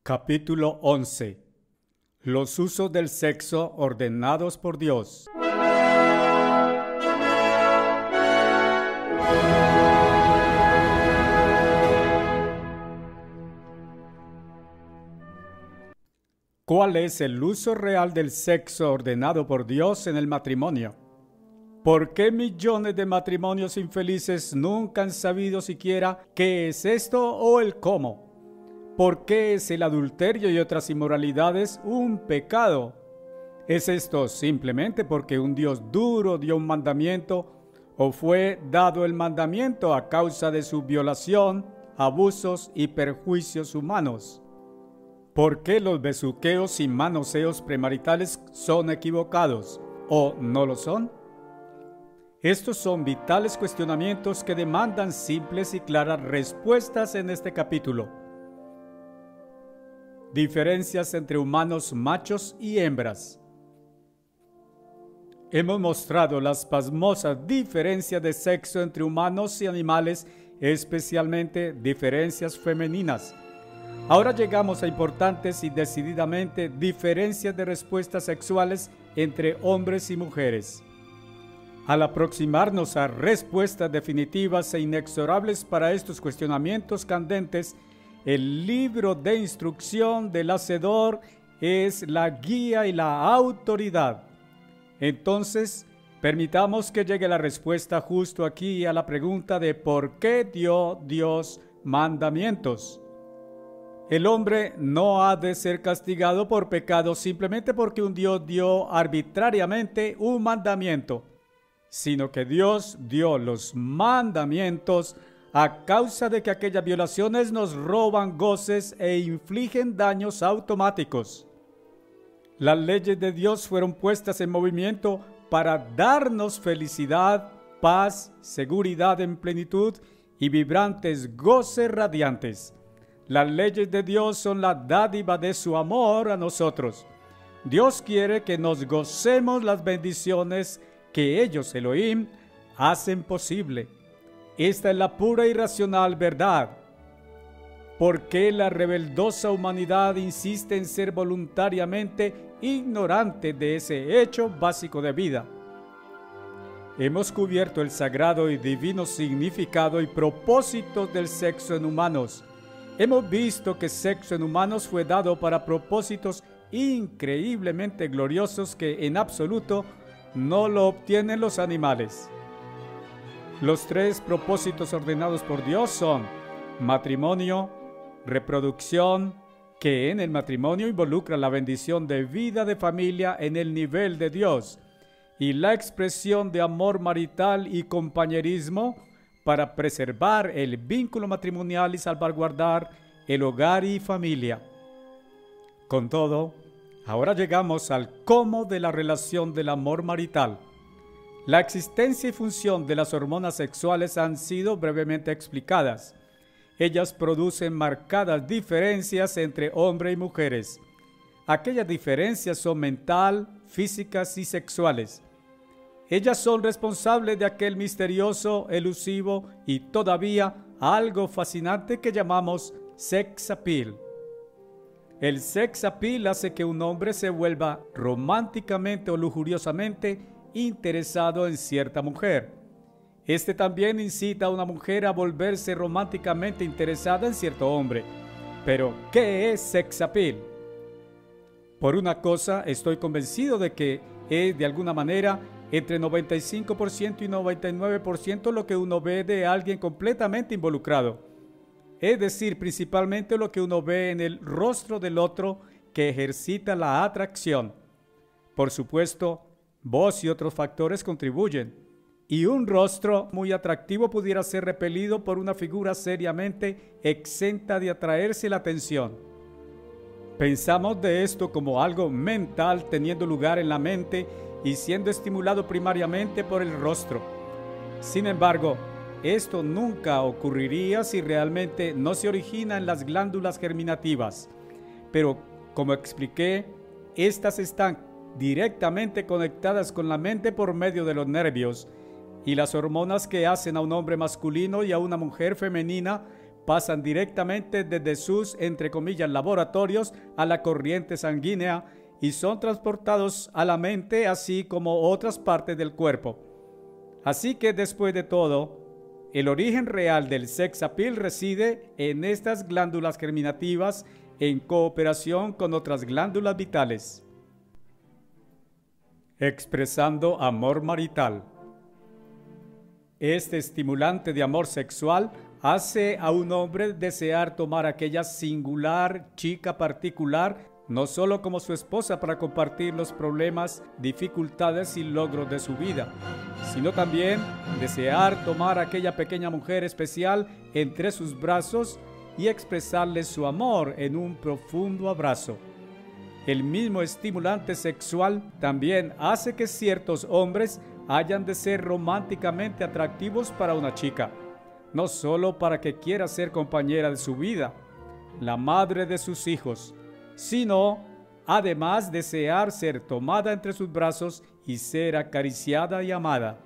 Capítulo 11. Los usos del sexo ordenados por Dios. ¿Cuál es el uso real del sexo ordenado por Dios en el matrimonio? ¿Por qué millones de matrimonios infelices nunca han sabido siquiera qué es esto o el cómo? ¿Por qué es el adulterio y otras inmoralidades un pecado? ¿Es esto simplemente porque un Dios duro dio un mandamiento o fue dado el mandamiento a causa de su violación, abusos y perjuicios humanos? ¿Por qué los besuqueos y manoseos premaritales son equivocados o no lo son? Estos son vitales cuestionamientos que demandan simples y claras respuestas en este capítulo. Diferencias entre humanos machos y hembras. Hemos mostrado las pasmosas diferencias de sexo entre humanos y animales, especialmente diferencias femeninas. Ahora llegamos a importantes y decididamente diferencias de respuestas sexuales entre hombres y mujeres. Al aproximarnos a respuestas definitivas e inexorables para estos cuestionamientos candentes, el libro de instrucción del Hacedor es la guía y la autoridad. Entonces, permitamos que llegue la respuesta justo aquí a la pregunta de ¿por qué dio Dios mandamientos? El hombre no ha de ser castigado por pecado simplemente porque un Dios dio arbitrariamente un mandamiento, sino que Dios dio los mandamientos a causa de que aquellas violaciones nos roban goces e infligen daños automáticos. Las leyes de Dios fueron puestas en movimiento para darnos felicidad, paz, seguridad en plenitud y vibrantes goces radiantes. Las leyes de Dios son la dádiva de su amor a nosotros. Dios quiere que nos gocemos las bendiciones que ellos, Elohim, hacen posible. Esta es la pura y racional verdad. ¿Por qué la rebeldosa humanidad insiste en ser voluntariamente ignorante de ese hecho básico de vida? Hemos cubierto el sagrado y divino significado y propósitos del sexo en humanos. Hemos visto que sexo en humanos fue dado para propósitos increíblemente gloriosos que en absoluto no lo obtienen los animales. Los tres propósitos ordenados por Dios son matrimonio, reproducción, que en el matrimonio involucra la bendición de vida de familia en el nivel de Dios, y la expresión de amor marital y compañerismo para preservar el vínculo matrimonial y salvaguardar el hogar y familia. Con todo, ahora llegamos al cómo de la relación del amor marital. La existencia y función de las hormonas sexuales han sido brevemente explicadas. Ellas producen marcadas diferencias entre hombres y mujeres. Aquellas diferencias son mental, físicas y sexuales. Ellas son responsables de aquel misterioso, elusivo y todavía algo fascinante que llamamos sex appeal. El sex appeal hace que un hombre se vuelva románticamente o lujuriosamente interesado en cierta mujer. Este también incita a una mujer a volverse románticamente interesada en cierto hombre. Pero, ¿qué es sex appeal? Por una cosa, estoy convencido de que es de alguna manera entre 95% y 99% lo que uno ve de alguien completamente involucrado. Es decir, principalmente lo que uno ve en el rostro del otro que ejercita la atracción. Por supuesto, voz y otros factores contribuyen, y un rostro muy atractivo pudiera ser repelido por una figura seriamente exenta de atraerse la atención. Pensamos de esto como algo mental teniendo lugar en la mente y siendo estimulado primariamente por el rostro. Sin embargo, esto nunca ocurriría si realmente no se origina en las glándulas germinativas. Pero, como expliqué, estas están directamente conectadas con la mente por medio de los nervios, y las hormonas que hacen a un hombre masculino y a una mujer femenina pasan directamente desde sus, entre comillas, laboratorios a la corriente sanguínea y son transportados a la mente, así como otras partes del cuerpo. Así que después de todo, el origen real del sex appeal reside en estas glándulas germinativas en cooperación con otras glándulas vitales. Expresando amor marital. Este estimulante de amor sexual hace a un hombre desear tomar aquella singular chica particular, no solo como su esposa para compartir los problemas, dificultades y logros de su vida, sino también desear tomar aquella pequeña mujer especial entre sus brazos y expresarle su amor en un profundo abrazo. El mismo estimulante sexual también hace que ciertos hombres hayan de ser románticamente atractivos para una chica, no solo para que quiera ser compañera de su vida, la madre de sus hijos, sino además desear ser tomada entre sus brazos y ser acariciada y amada.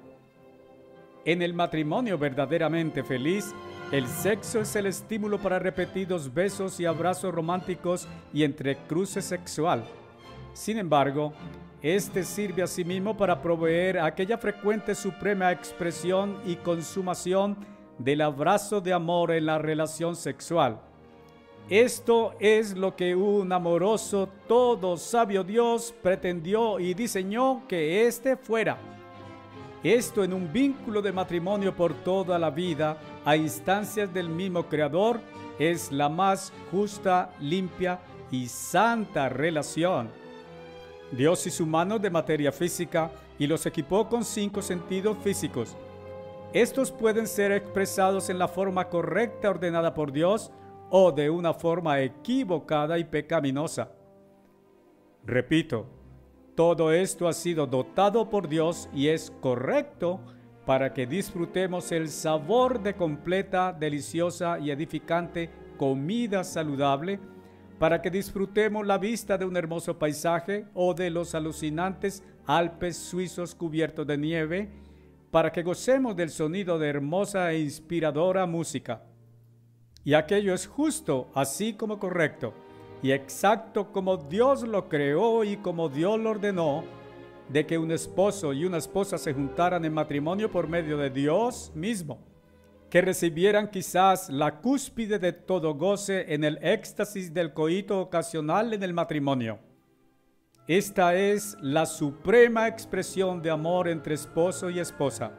En el matrimonio verdaderamente feliz, el sexo es el estímulo para repetidos besos y abrazos románticos y entrecruce sexual. Sin embargo, este sirve asimismo para proveer aquella frecuente suprema expresión y consumación del abrazo de amor en la relación sexual. Esto es lo que un amoroso, todo sabio Dios pretendió y diseñó que éste fuera. Esto en un vínculo de matrimonio por toda la vida, a instancias del mismo Creador, es la más justa, limpia y santa relación. Dios hizo humanos de materia física y los equipó con 5 sentidos físicos. Estos pueden ser expresados en la forma correcta ordenada por Dios o de una forma equivocada y pecaminosa. Repito, todo esto ha sido dotado por Dios y es correcto para que disfrutemos el sabor de completa, deliciosa y edificante comida saludable, para que disfrutemos la vista de un hermoso paisaje o de los alucinantes Alpes suizos cubiertos de nieve, para que gocemos del sonido de hermosa e inspiradora música. Y aquello es justo, así como correcto, y exacto como Dios lo creó y como Dios lo ordenó, de que un esposo y una esposa se juntaran en matrimonio por medio de Dios mismo, que recibieran quizás la cúspide de todo goce en el éxtasis del coito ocasional en el matrimonio. Esta es la suprema expresión de amor entre esposo y esposa.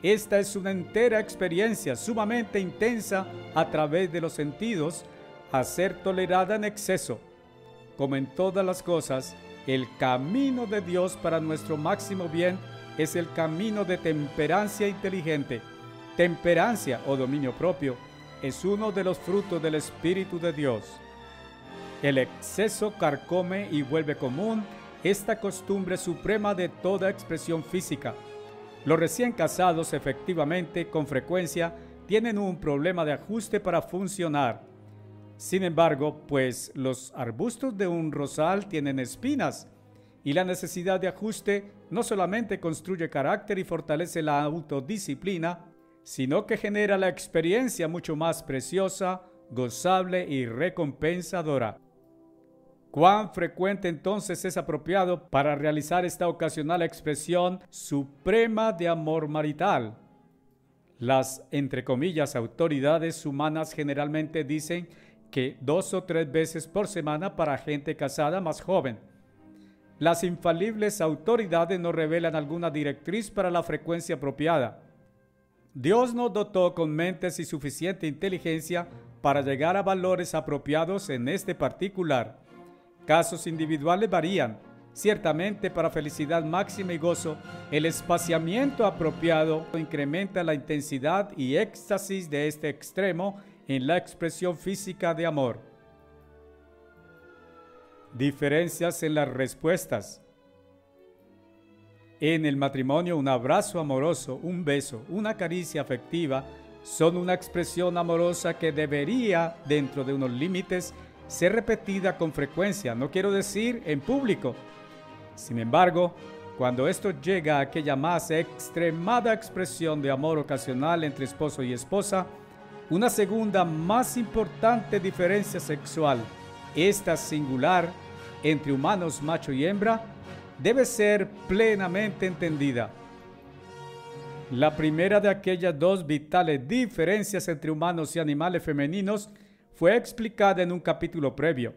Esta es una entera experiencia sumamente intensa a través de los sentidos, a ser tolerada en exceso. Como en todas las cosas, el camino de Dios para nuestro máximo bien es el camino de temperancia inteligente. Temperancia o dominio propio es uno de los frutos del Espíritu de Dios. El exceso carcome y vuelve común esta costumbre suprema de toda expresión física. Los recién casados efectivamente, con frecuencia, tienen un problema de ajuste para funcionar. Sin embargo, pues los arbustos de un rosal tienen espinas, y la necesidad de ajuste no solamente construye carácter y fortalece la autodisciplina, sino que genera la experiencia mucho más preciosa, gozable y recompensadora. ¿Cuán frecuente entonces es apropiado para realizar esta ocasional expresión suprema de amor marital? Las, entre comillas, autoridades humanas generalmente dicen que 2 o 3 veces por semana para gente casada más joven. Las infalibles autoridades nos revelan alguna directriz para la frecuencia apropiada. Dios nos dotó con mentes y suficiente inteligencia para llegar a valores apropiados en este particular. Casos individuales varían. Ciertamente, para felicidad máxima y gozo, el espaciamiento apropiado incrementa la intensidad y éxtasis de este extremo en la expresión física de amor. Diferencias en las respuestas. En el matrimonio, un abrazo amoroso, un beso, una caricia afectiva son una expresión amorosa que debería, dentro de unos límites, ser repetida con frecuencia, no quiero decir en público. Sin embargo, cuando esto llega a aquella más extremada expresión de amor ocasional entre esposo y esposa, Una segunda más importante diferencia sexual, esta singular entre humanos macho y hembra, debe ser plenamente entendida. La primera de aquellas dos vitales diferencias entre humanos y animales femeninos fue explicada en un capítulo previo,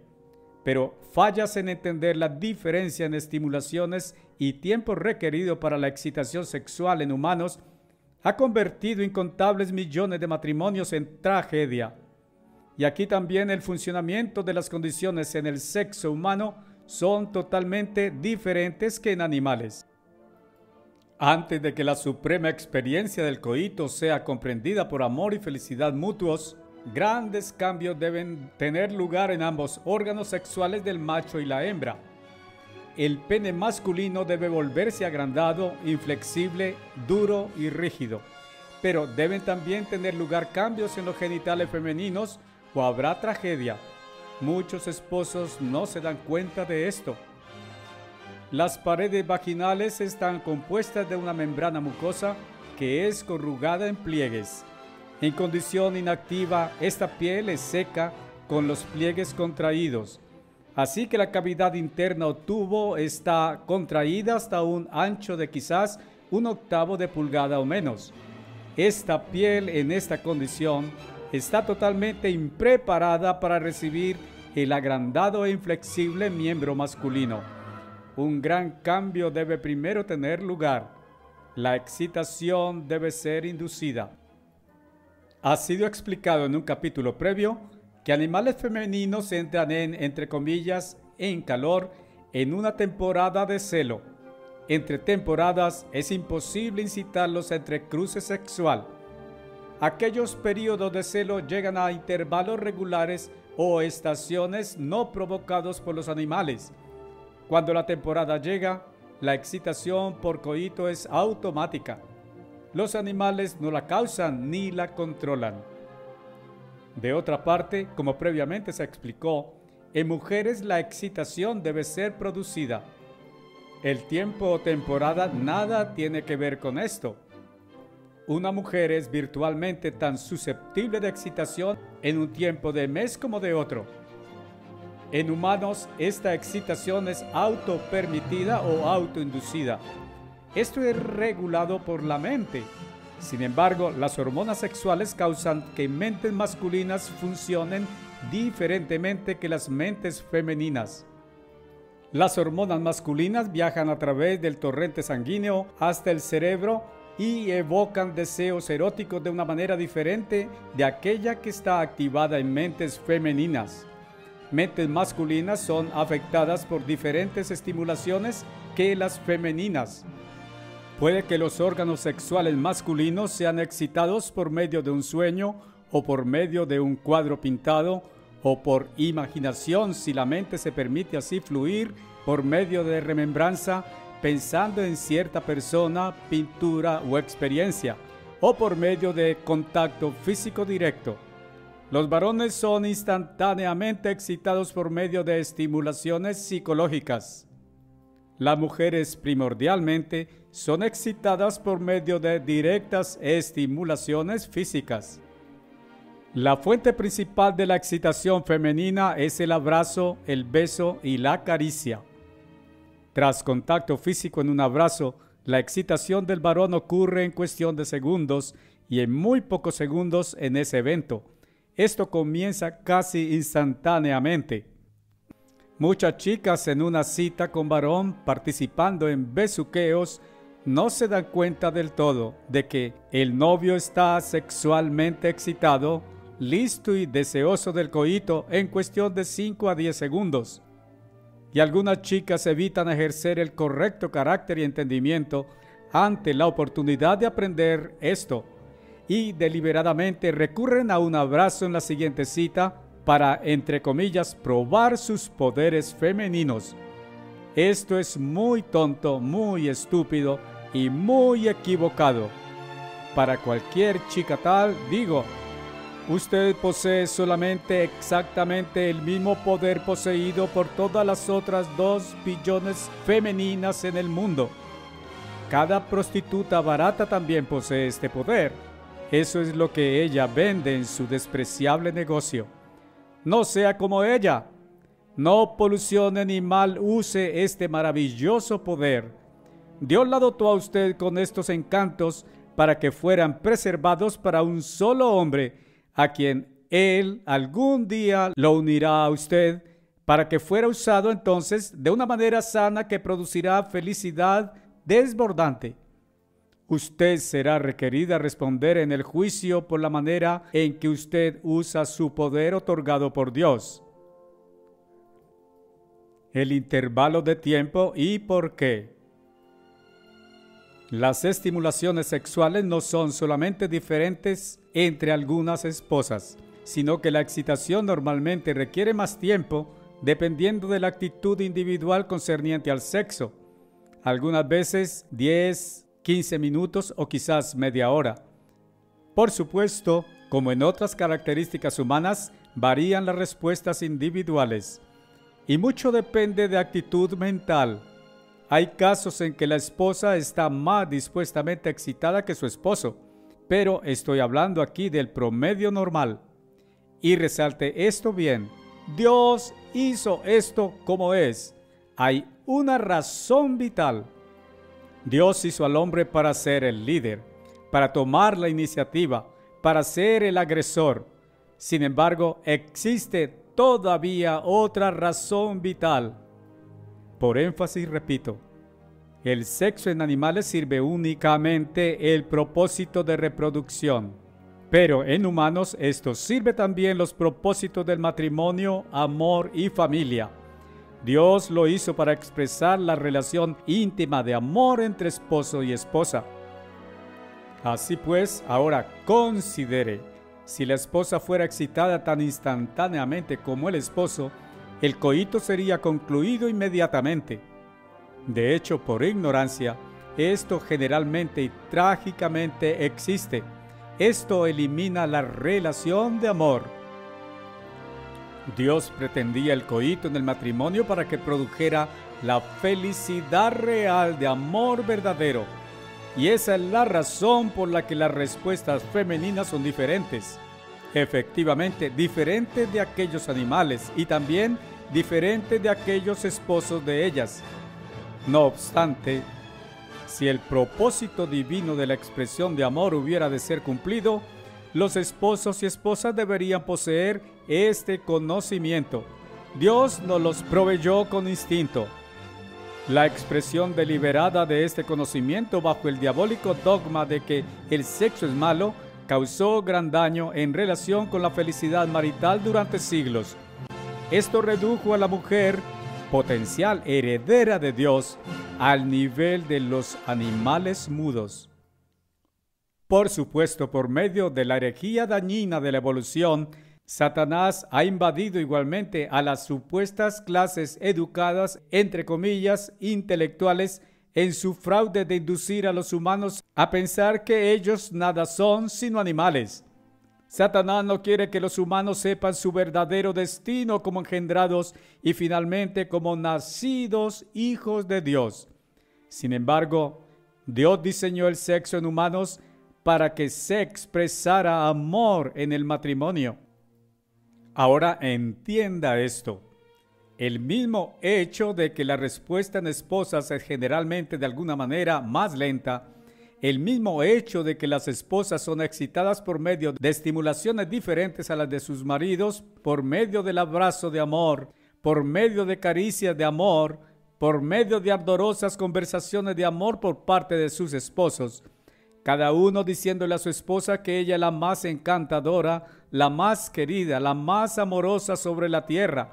pero fallas en entender la diferencia en estimulaciones y tiempo requerido para la excitación sexual en humanos ha convertido incontables millones de matrimonios en tragedia. Y aquí también el funcionamiento de las condiciones en el sexo humano son totalmente diferentes que en animales. Antes de que la suprema experiencia del coito sea comprendida por amor y felicidad mutuos, grandes cambios deben tener lugar en ambos órganos sexuales del macho y la hembra. El pene masculino debe volverse agrandado, inflexible, duro y rígido. Pero deben también tener lugar cambios en los genitales femeninos o habrá tragedia. Muchos esposos no se dan cuenta de esto. Las paredes vaginales están compuestas de una membrana mucosa que es corrugada en pliegues. En condición inactiva, esta piel es seca con los pliegues contraídos. Así que la cavidad interna o tubo está contraída hasta un ancho de quizás 1/8 de pulgada o menos. Esta piel en esta condición está totalmente impreparada para recibir el agrandado e inflexible miembro masculino. Un gran cambio debe primero tener lugar. La excitación debe ser inducida. Ha sido explicado en un capítulo previo que animales femeninos entran entre comillas, en calor en una temporada de celo. Entre temporadas es imposible incitarlos entre cruce sexual. Aquellos periodos de celo llegan a intervalos regulares o estaciones no provocados por los animales. Cuando la temporada llega, la excitación por coito es automática. Los animales no la causan ni la controlan. De otra parte, como previamente se explicó, en mujeres la excitación debe ser producida. El tiempo o temporada nada tiene que ver con esto. Una mujer es virtualmente tan susceptible de excitación en un tiempo de mes como de otro. En humanos, esta excitación es autopermitida o autoinducida. Esto es regulado por la mente. Sin embargo, las hormonas sexuales causan que mentes masculinas funcionen diferentemente que las mentes femeninas. Las hormonas masculinas viajan a través del torrente sanguíneo hasta el cerebro y evocan deseos eróticos de una manera diferente de aquella que está activada en mentes femeninas. Mentes masculinas son afectadas por diferentes estimulaciones que las femeninas. Puede que los órganos sexuales masculinos sean excitados por medio de un sueño o por medio de un cuadro pintado o por imaginación si la mente se permite así fluir por medio de remembranza pensando en cierta persona, pintura o experiencia o por medio de contacto físico directo. Los varones son instantáneamente excitados por medio de estimulaciones psicológicas. Las mujeres primordialmente son excitadas por medio de directas estimulaciones físicas. La fuente principal de la excitación femenina es el abrazo, el beso y la caricia. Tras contacto físico en un abrazo, la excitación del varón ocurre en cuestión de segundos y en muy pocos segundos en ese evento. Esto comienza casi instantáneamente. Muchas chicas en una cita con varón participando en besuqueos no se dan cuenta del todo de que el novio está sexualmente excitado, listo y deseoso del coito en cuestión de 5 a 10 segundos. Y algunas chicas evitan ejercer el correcto carácter y entendimiento ante la oportunidad de aprender esto y deliberadamente recurren a un abrazo en la siguiente cita para, entre comillas, probar sus poderes femeninos. Esto es muy tonto, muy estúpido y muy equivocado. Para cualquier chica tal, digo, usted posee solamente exactamente el mismo poder poseído por todas las otras 2 billones femeninas en el mundo. Cada prostituta barata también posee este poder. Eso es lo que ella vende en su despreciable negocio. No sea como ella. No polucione ni mal use este maravilloso poder. Dios la dotó a usted con estos encantos para que fueran preservados para un solo hombre, a quien Él algún día lo unirá a usted, para que fuera usado entonces de una manera sana que producirá felicidad desbordante. Usted será requerida a responder en el juicio por la manera en que usted usa su poder otorgado por Dios. El intervalo de tiempo y por qué. Las estimulaciones sexuales no son solamente diferentes entre algunas esposas, sino que la excitación normalmente requiere más tiempo dependiendo de la actitud individual concerniente al sexo. Algunas veces 10, 15 minutos o quizás media hora. Por supuesto, como en otras características humanas, varían las respuestas individuales. Y mucho depende de actitud mental. Hay casos en que la esposa está más dispuestamente excitada que su esposo, pero estoy hablando aquí del promedio normal. Y resalte esto bien. Dios hizo esto como es. Hay una razón vital. Dios hizo al hombre para ser el líder, para tomar la iniciativa, para ser el agresor. Sin embargo, existe todavía otra razón vital. Por énfasis repito, el sexo en animales sirve únicamente el propósito de reproducción, pero en humanos esto sirve también los propósitos del matrimonio, amor y familia. Dios lo hizo para expresar la relación íntima de amor entre esposo y esposa. Así pues, ahora considere, si la esposa fuera excitada tan instantáneamente como el esposo, el coito sería concluido inmediatamente. De hecho, por ignorancia, esto generalmente y trágicamente existe. Esto elimina la relación de amor. Dios pretendía el coito en el matrimonio para que produjera la felicidad real de amor verdadero. Y esa es la razón por la que las respuestas femeninas son diferentes. Efectivamente, diferentes de aquellos animales y también diferentes de aquellos esposos de ellas. No obstante, si el propósito divino de la expresión de amor hubiera de ser cumplido, los esposos y esposas deberían poseer este conocimiento. Dios nos los proveyó con instinto. La expresión deliberada de este conocimiento bajo el diabólico dogma de que el sexo es malo causó gran daño en relación con la felicidad marital durante siglos. Esto redujo a la mujer, potencial heredera de Dios, al nivel de los animales mudos. Por supuesto, por medio de la herejía dañina de la evolución, Satanás ha invadido igualmente a las supuestas clases educadas, entre comillas, intelectuales, en su fraude de inducir a los humanos a pensar que ellos nada son sino animales. Satanás no quiere que los humanos sepan su verdadero destino como engendrados y finalmente como nacidos hijos de Dios. Sin embargo, Dios diseñó el sexo en humanos para que se expresara amor en el matrimonio. Ahora entienda esto. El mismo hecho de que la respuesta en esposas es generalmente de alguna manera más lenta, el mismo hecho de que las esposas son excitadas por medio de estimulaciones diferentes a las de sus maridos, por medio del abrazo de amor, por medio de caricias de amor, por medio de ardorosas conversaciones de amor por parte de sus esposos, cada uno diciéndole a su esposa que ella es la más encantadora, la más querida, la más amorosa sobre la tierra,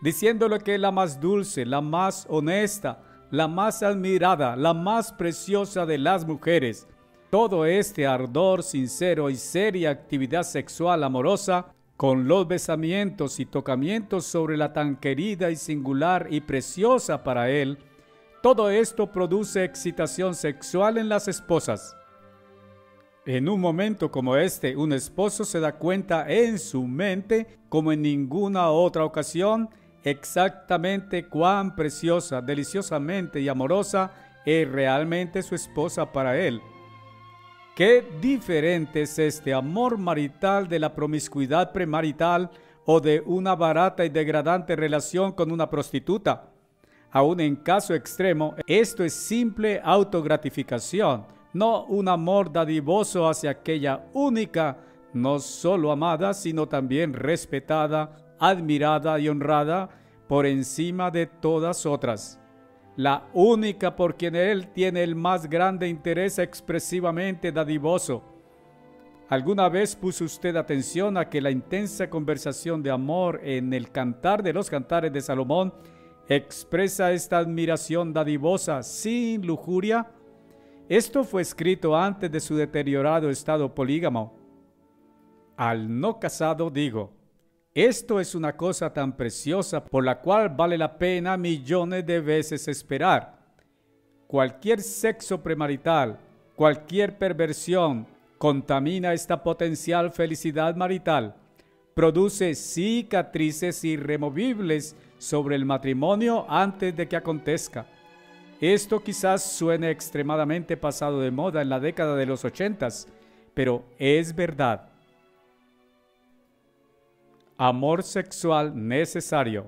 diciéndole que es la más dulce, la más honesta, la más admirada, la más preciosa de las mujeres. Todo este ardor sincero y seria actividad sexual amorosa, con los besamientos y tocamientos sobre la tan querida y singular y preciosa para él, todo esto produce excitación sexual en las esposas. En un momento como este, un esposo se da cuenta en su mente, como en ninguna otra ocasión, exactamente cuán preciosa, deliciosamente y amorosa es realmente su esposa para él. Qué diferente es este amor marital de la promiscuidad premarital o de una barata y degradante relación con una prostituta. Aún en caso extremo, esto es simple autogratificación, no un amor dadivoso hacia aquella única, no solo amada, sino también respetada, admirada y honrada por encima de todas otras. La única por quien él tiene el más grande interés expresivamente dadivoso. ¿Alguna vez puso usted atención a que la intensa conversación de amor en el Cantar de los Cantares de Salomón expresa esta admiración dadivosa sin lujuria? Esto fue escrito antes de su deteriorado estado polígamo. Al no casado digo, esto es una cosa tan preciosa por la cual vale la pena millones de veces esperar. Cualquier sexo premarital, cualquier perversión, contamina esta potencial felicidad marital, produce cicatrices irremovibles sobre el matrimonio antes de que acontezca. Esto quizás suene extremadamente pasado de moda en la década de los 80s, pero es verdad. Amor sexual necesario.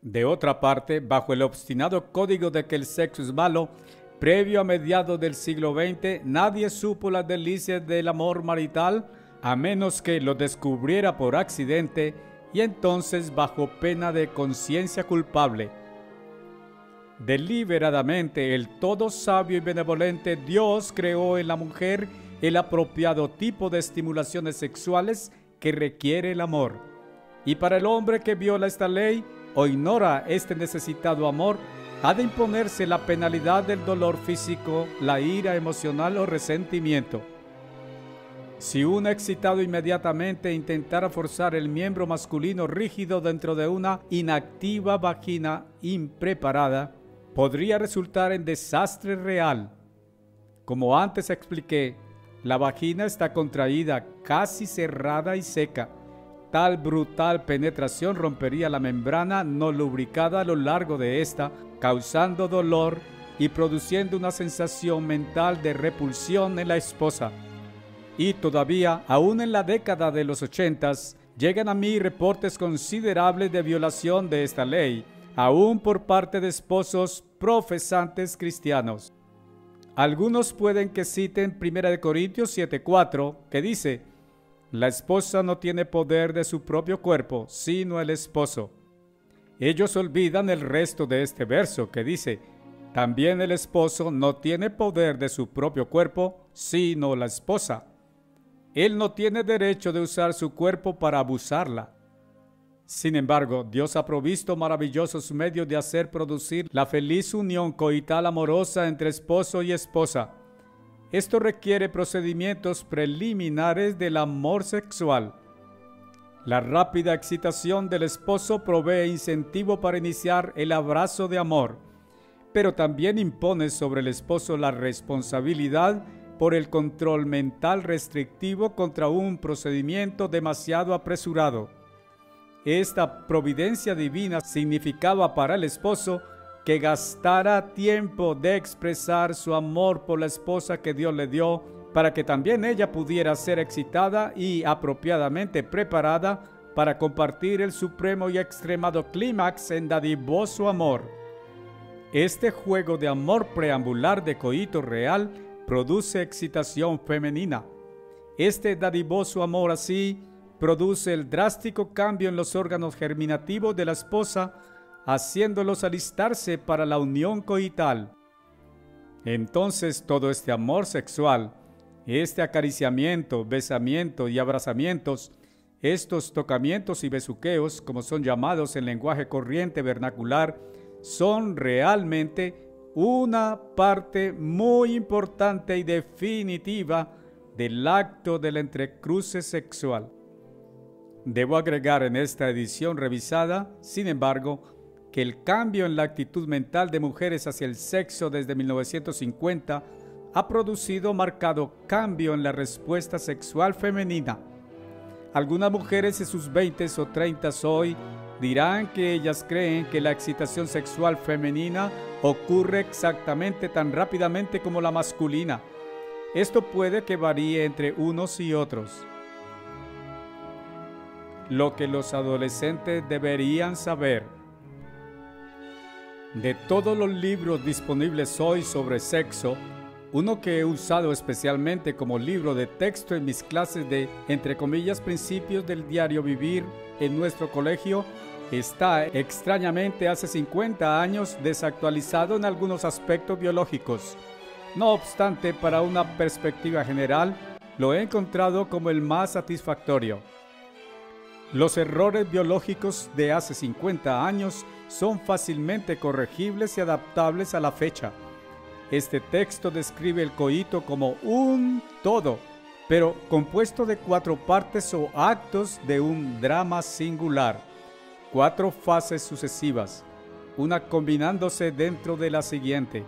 De otra parte, bajo el obstinado código de que el sexo es malo, previo a mediados del siglo XX, nadie supo las delicias del amor marital a menos que lo descubriera por accidente y entonces bajo pena de conciencia culpable. Deliberadamente, el todo sabio y benevolente Dios creó en la mujer el apropiado tipo de estimulaciones sexuales que requiere el amor. Y para el hombre que viola esta ley o ignora este necesitado amor, ha de imponerse la penalidad del dolor físico, la ira emocional o resentimiento. Si un excitado inmediatamente intentara forzar el miembro masculino rígido dentro de una inactiva vagina impreparada, podría resultar en desastre real. Como antes expliqué, la vagina está contraída, casi cerrada y seca. Tal brutal penetración rompería la membrana no lubricada a lo largo de esta, causando dolor y produciendo una sensación mental de repulsión en la esposa. Y todavía, aún en la década de los 80s, llegan a mí reportes considerables de violación de esta ley, aún por parte de esposos profesantes cristianos. Algunos pueden que citen 1 Corintios 7:4, que dice: la esposa no tiene poder de su propio cuerpo, sino el esposo. Ellos olvidan el resto de este verso, que dice: también el esposo no tiene poder de su propio cuerpo, sino la esposa. Él no tiene derecho de usar su cuerpo para abusarla. Sin embargo, Dios ha provisto maravillosos medios de hacer producir la feliz unión coital amorosa entre esposo y esposa. Esto requiere procedimientos preliminares del amor sexual. La rápida excitación del esposo provee incentivo para iniciar el abrazo de amor, pero también impone sobre el esposo la responsabilidad por el control mental restrictivo contra un procedimiento demasiado apresurado. Esta providencia divina significaba para el esposo que gastara tiempo de expresar su amor por la esposa que Dios le dio, para que también ella pudiera ser excitada y apropiadamente preparada para compartir el supremo y extremado clímax en dadivoso amor. Este juego de amor preambular de coito real produce excitación femenina. Este dadivoso amor así produce el drástico cambio en los órganos germinativos de la esposa, haciéndolos alistarse para la unión coital. Entonces todo este amor sexual, este acariciamiento, besamiento y abrazamientos, estos tocamientos y besuqueos, como son llamados en lenguaje corriente vernacular, son realmente una parte muy importante y definitiva del acto del entrecruce sexual. Debo agregar en esta edición revisada, sin embargo, que el cambio en la actitud mental de mujeres hacia el sexo desde 1950 ha producido marcado cambio en la respuesta sexual femenina. Algunas mujeres en sus 20s o 30s hoy dirán que ellas creen que la excitación sexual femenina ocurre exactamente tan rápidamente como la masculina. Esto puede que varíe entre unos y otros. Lo que los adolescentes deberían saber. De todos los libros disponibles hoy sobre sexo, uno que he usado especialmente como libro de texto en mis clases de, entre comillas, principios del diario vivir en nuestro colegio, está extrañamente hace 50 años desactualizado en algunos aspectos biológicos. No obstante, para una perspectiva general, lo he encontrado como el más satisfactorio. Los errores biológicos de hace 50 años son fácilmente corregibles y adaptables a la fecha. Este texto describe el coito como un todo, pero compuesto de 4 partes o actos de un drama singular, 4 fases sucesivas, una combinándose dentro de la siguiente.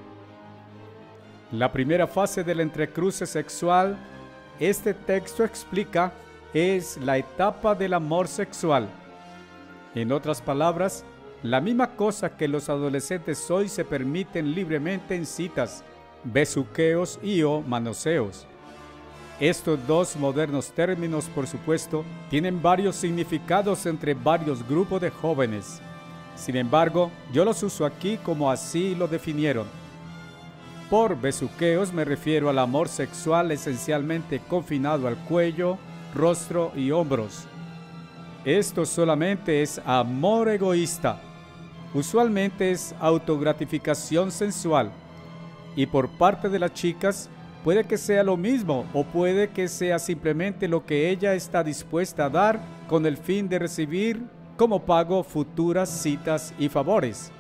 La primera fase del entrecruce sexual, este texto explica, es la etapa del amor sexual. En otras palabras, la misma cosa que los adolescentes hoy se permiten libremente en citas, besuqueos y o manoseos. Estos dos modernos términos, por supuesto, tienen varios significados entre varios grupos de jóvenes. Sin embargo, yo los uso aquí como así lo definieron. Por besuqueos me refiero al amor sexual esencialmente confinado al cuello, rostro y hombros. Esto solamente es amor egoísta. Usualmente es autogratificación sensual. Y por parte de las chicas, puede que sea lo mismo o puede que sea simplemente lo que ella está dispuesta a dar con el fin de recibir como pago futuras citas y favores.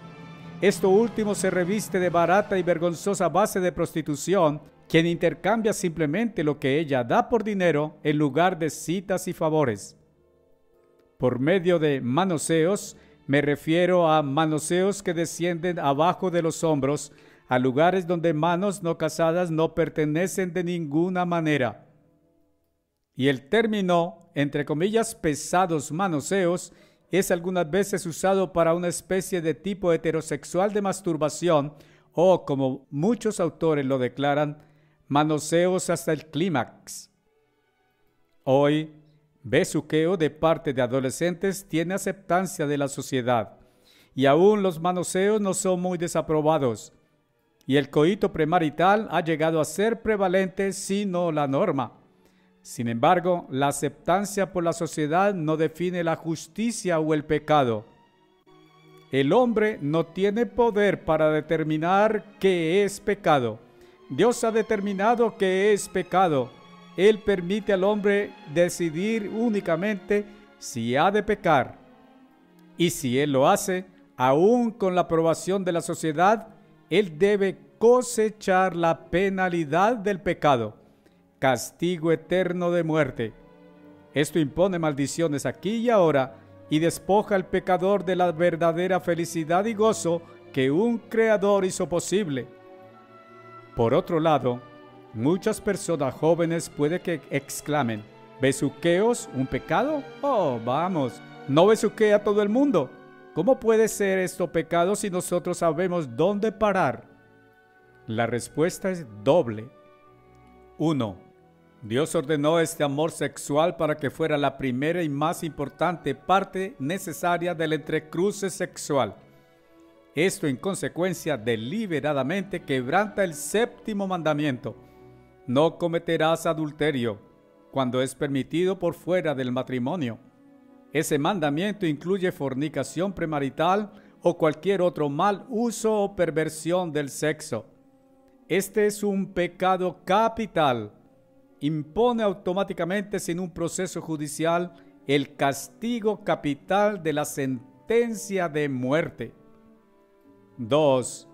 Esto último se reviste de barata y vergonzosa base de prostitución, quien intercambia simplemente lo que ella da por dinero en lugar de citas y favores. Por medio de manoseos, me refiero a manoseos que descienden abajo de los hombros, a lugares donde manos no casadas no pertenecen de ninguna manera. Y el término, entre comillas, pesados manoseos, es algunas veces usado para una especie de tipo heterosexual de masturbación o, como muchos autores lo declaran, manoseos hasta el clímax. Hoy, besuqueo de parte de adolescentes tiene aceptancia de la sociedad, y aún los manoseos no son muy desaprobados, y el coito premarital ha llegado a ser prevalente, sino la norma. Sin embargo, la aceptancia por la sociedad no define la justicia o el pecado. El hombre no tiene poder para determinar qué es pecado. Dios ha determinado qué es pecado. Él permite al hombre decidir únicamente si ha de pecar. Y si él lo hace, aún con la aprobación de la sociedad, él debe cosechar la penalidad del pecado, castigo eterno de muerte. Esto impone maldiciones aquí y ahora y despoja al pecador de la verdadera felicidad y gozo que un creador hizo posible. Por otro lado, muchas personas jóvenes puede que exclamen: ¿besuqueos un pecado? Oh, vamos, no besuquea a todo el mundo. ¿Cómo puede ser esto pecado si nosotros sabemos dónde parar? La respuesta es doble. 1. Dios ordenó este amor sexual para que fuera la primera y más importante parte necesaria del entrecruce sexual. Esto, en consecuencia, deliberadamente quebranta el 7º mandamiento: no cometerás adulterio, cuando es permitido por fuera del matrimonio. Ese mandamiento incluye fornicación premarital o cualquier otro mal uso o perversión del sexo. Este es un pecado capital. Impone automáticamente, sin un proceso judicial, el castigo capital de la sentencia de muerte. 2.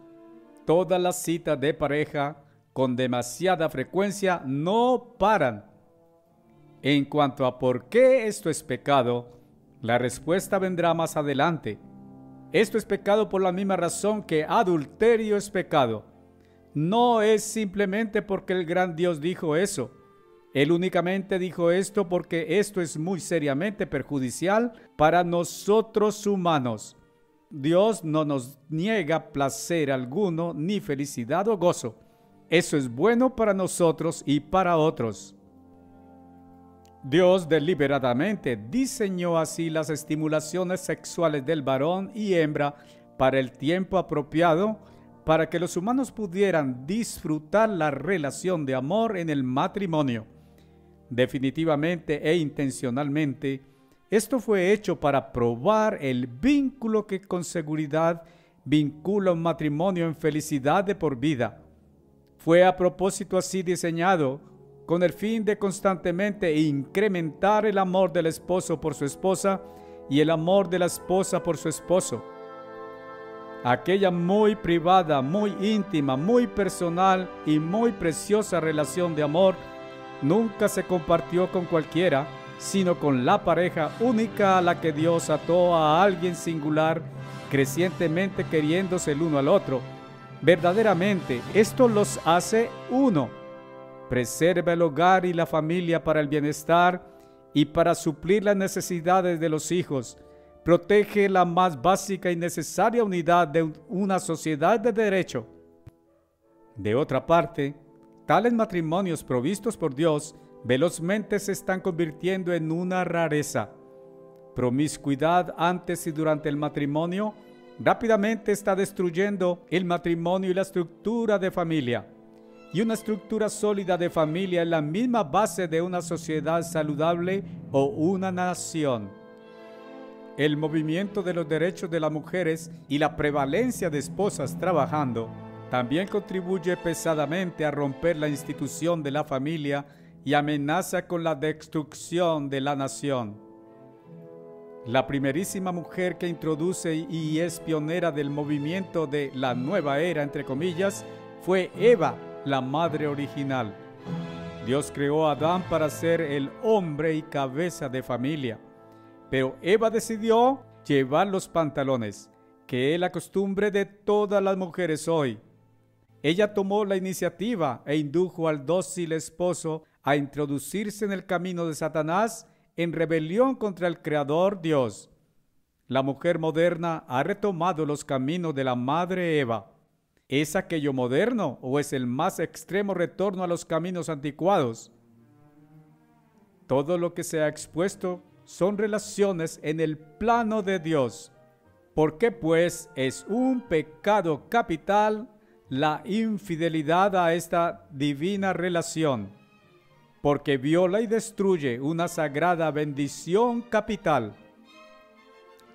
Todas las citas de pareja con demasiada frecuencia no paran. En cuanto a por qué esto es pecado, la respuesta vendrá más adelante. Esto es pecado por la misma razón que adulterio es pecado. No es simplemente porque el gran Dios dijo eso. Él únicamente dijo esto porque esto es muy seriamente perjudicial para nosotros humanos. Dios no nos niega placer alguno ni felicidad o gozo. Eso es bueno para nosotros y para otros. Dios deliberadamente diseñó así las estimulaciones sexuales del varón y hembra para el tiempo apropiado para que los humanos pudieran disfrutar la relación de amor en el matrimonio. Definitivamente e intencionalmente, esto fue hecho para probar el vínculo que con seguridad vincula un matrimonio en felicidad de por vida. Fue a propósito así diseñado, con el fin de constantemente incrementar el amor del esposo por su esposa y el amor de la esposa por su esposo. Aquella muy privada, muy íntima, muy personal y muy preciosa relación de amor nunca se compartió con cualquiera, sino con la pareja única a la que Dios ató a alguien singular, crecientemente queriéndose el uno al otro. Verdaderamente, esto los hace uno. Preserva el hogar y la familia para el bienestar y para suplir las necesidades de los hijos. Protege la más básica y necesaria unidad de una sociedad de derecho. De otra parte, tales matrimonios provistos por Dios velozmente se están convirtiendo en una rareza. Promiscuidad antes y durante el matrimonio rápidamente está destruyendo el matrimonio y la estructura de familia. Y una estructura sólida de familia es la misma base de una sociedad saludable o una nación. El movimiento de los derechos de las mujeres y la prevalencia de esposas trabajando también contribuye pesadamente a romper la institución de la familia y amenaza con la destrucción de la nación. La primerísima mujer que introduce y es pionera del movimiento de la nueva era, entre comillas, fue Eva, la madre original. Dios creó a Adán para ser el hombre y cabeza de familia, pero Eva decidió llevar los pantalones, que es la costumbre de todas las mujeres hoy. Ella tomó la iniciativa e indujo al dócil esposo a introducirse en el camino de Satanás en rebelión contra el Creador Dios. La mujer moderna ha retomado los caminos de la madre Eva. ¿Es aquello moderno o es el más extremo retorno a los caminos anticuados? Todo lo que se ha expuesto son relaciones en el plano de Dios. ¿Por qué pues es un pecado capital la infidelidad a esta divina relación? Porque viola y destruye una sagrada bendición capital.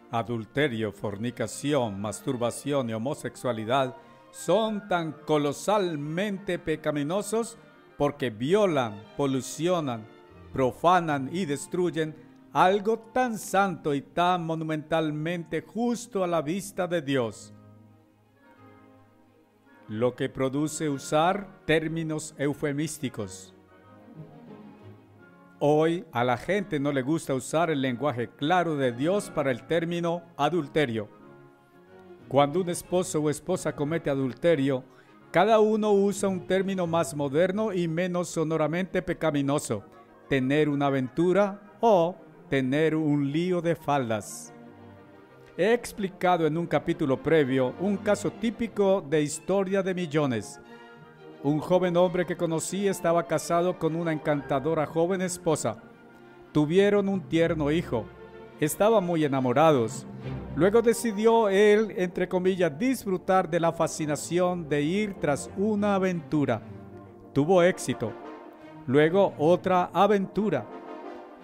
Adulterio, fornicación, masturbación y homosexualidad son tan colosalmente pecaminosos porque violan, polucionan, profanan y destruyen algo tan santo y tan monumentalmente justo a la vista de Dios. Lo que produce usar términos eufemísticos. Hoy a la gente no le gusta usar el lenguaje claro de Dios para el término adulterio. Cuando un esposo o esposa comete adulterio, cada uno usa un término más moderno y menos sonoramente pecaminoso: tener una aventura o tener un lío de faldas. He explicado en un capítulo previo un caso típico de historia de millones. Un joven hombre que conocí estaba casado con una encantadora joven esposa. Tuvieron un tierno hijo. Estaban muy enamorados. Luego decidió él, entre comillas, disfrutar de la fascinación de ir tras una aventura. Tuvo éxito. Luego otra aventura.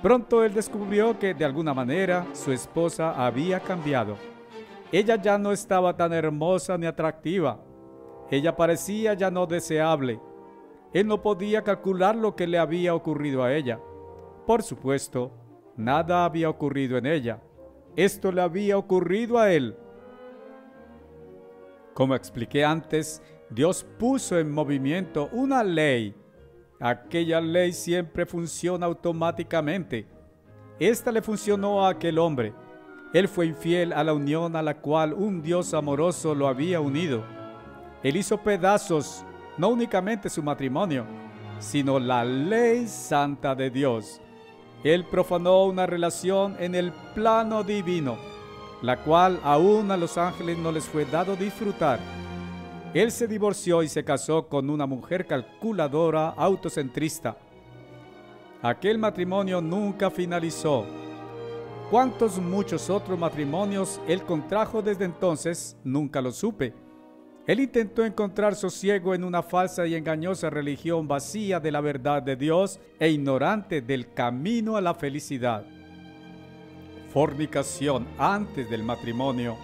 Pronto él descubrió que de alguna manera su esposa había cambiado. Ella ya no estaba tan hermosa ni atractiva. Ella parecía ya no deseable. Él no podía calcular lo que le había ocurrido a ella. Por supuesto, nada había ocurrido en ella. Esto le había ocurrido a él. Como expliqué antes, Dios puso en movimiento una ley. Aquella ley siempre funciona automáticamente. Esta le funcionó a aquel hombre. Él fue infiel a la unión a la cual un Dios amoroso lo había unido. Él hizo pedazos no únicamente su matrimonio, sino la ley santa de Dios. Él profanó una relación en el plano divino, la cual aún a los ángeles no les fue dado disfrutar. Él se divorció y se casó con una mujer calculadora, autocentrista. Aquel matrimonio nunca finalizó. ¿Cuántos muchos otros matrimonios él contrajo desde entonces? Nunca lo supe. Él intentó encontrar sosiego en una falsa y engañosa religión vacía de la verdad de Dios e ignorante del camino a la felicidad. Fornicación antes del matrimonio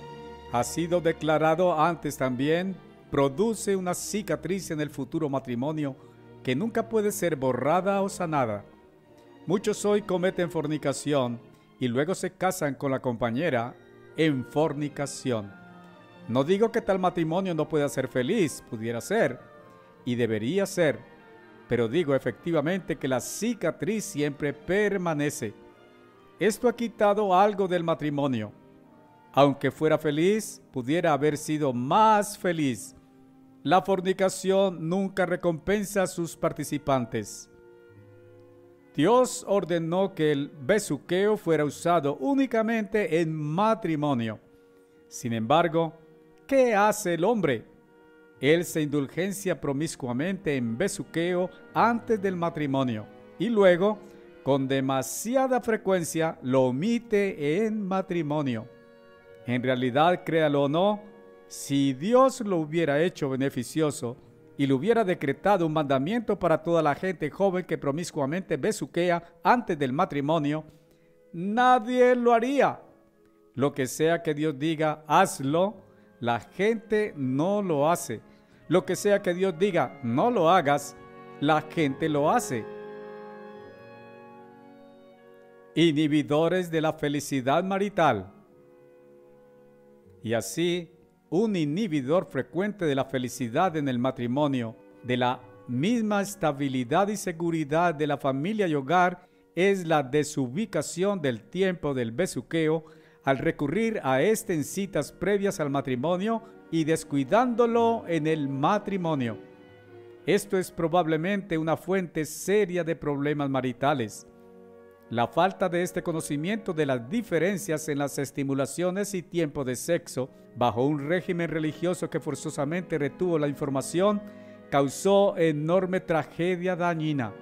ha sido declarado antes también, produce una cicatriz en el futuro matrimonio que nunca puede ser borrada o sanada. Muchos hoy cometen fornicación y luego se casan con la compañera en fornicación. No digo que tal matrimonio no pueda ser feliz, pudiera ser, y debería ser, pero digo efectivamente que la cicatriz siempre permanece. Esto ha quitado algo del matrimonio. Aunque fuera feliz, pudiera haber sido más feliz. La fornicación nunca recompensa a sus participantes. Dios ordenó que el besuqueo fuera usado únicamente en matrimonio. Sin embargo, ¿qué hace el hombre? Él se indulgencia promiscuamente en besuqueo antes del matrimonio y luego, con demasiada frecuencia, lo omite en matrimonio. En realidad, créalo o no, si Dios lo hubiera hecho beneficioso y le hubiera decretado un mandamiento para toda la gente joven que promiscuamente besuquea antes del matrimonio, nadie lo haría. Lo que sea que Dios diga, hazlo, la gente no lo hace. Lo que sea que Dios diga, no lo hagas, la gente lo hace. Inhibidores de la felicidad marital. Y así, un inhibidor frecuente de la felicidad en el matrimonio, de la misma estabilidad y seguridad de la familia y hogar, es la desubicación del tiempo del besuqueo al recurrir a este en citas previas al matrimonio y descuidándolo en el matrimonio. Esto es probablemente una fuente seria de problemas maritales. La falta de este conocimiento de las diferencias en las estimulaciones y tiempo de sexo bajo un régimen religioso que forzosamente retuvo la información causó enorme tragedia dañina.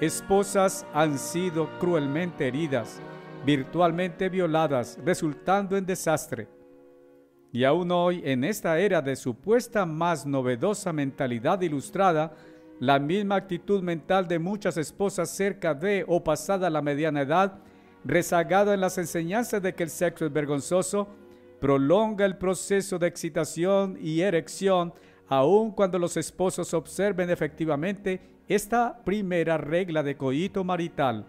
Esposas han sido cruelmente heridas, virtualmente violadas, resultando en desastre. Y aún hoy, en esta era de supuesta más novedosa mentalidad ilustrada, la misma actitud mental de muchas esposas cerca de o pasada la mediana edad, rezagada en las enseñanzas de que el sexo es vergonzoso, prolonga el proceso de excitación y erección, aun cuando los esposos observen efectivamente esta primera regla de coito marital.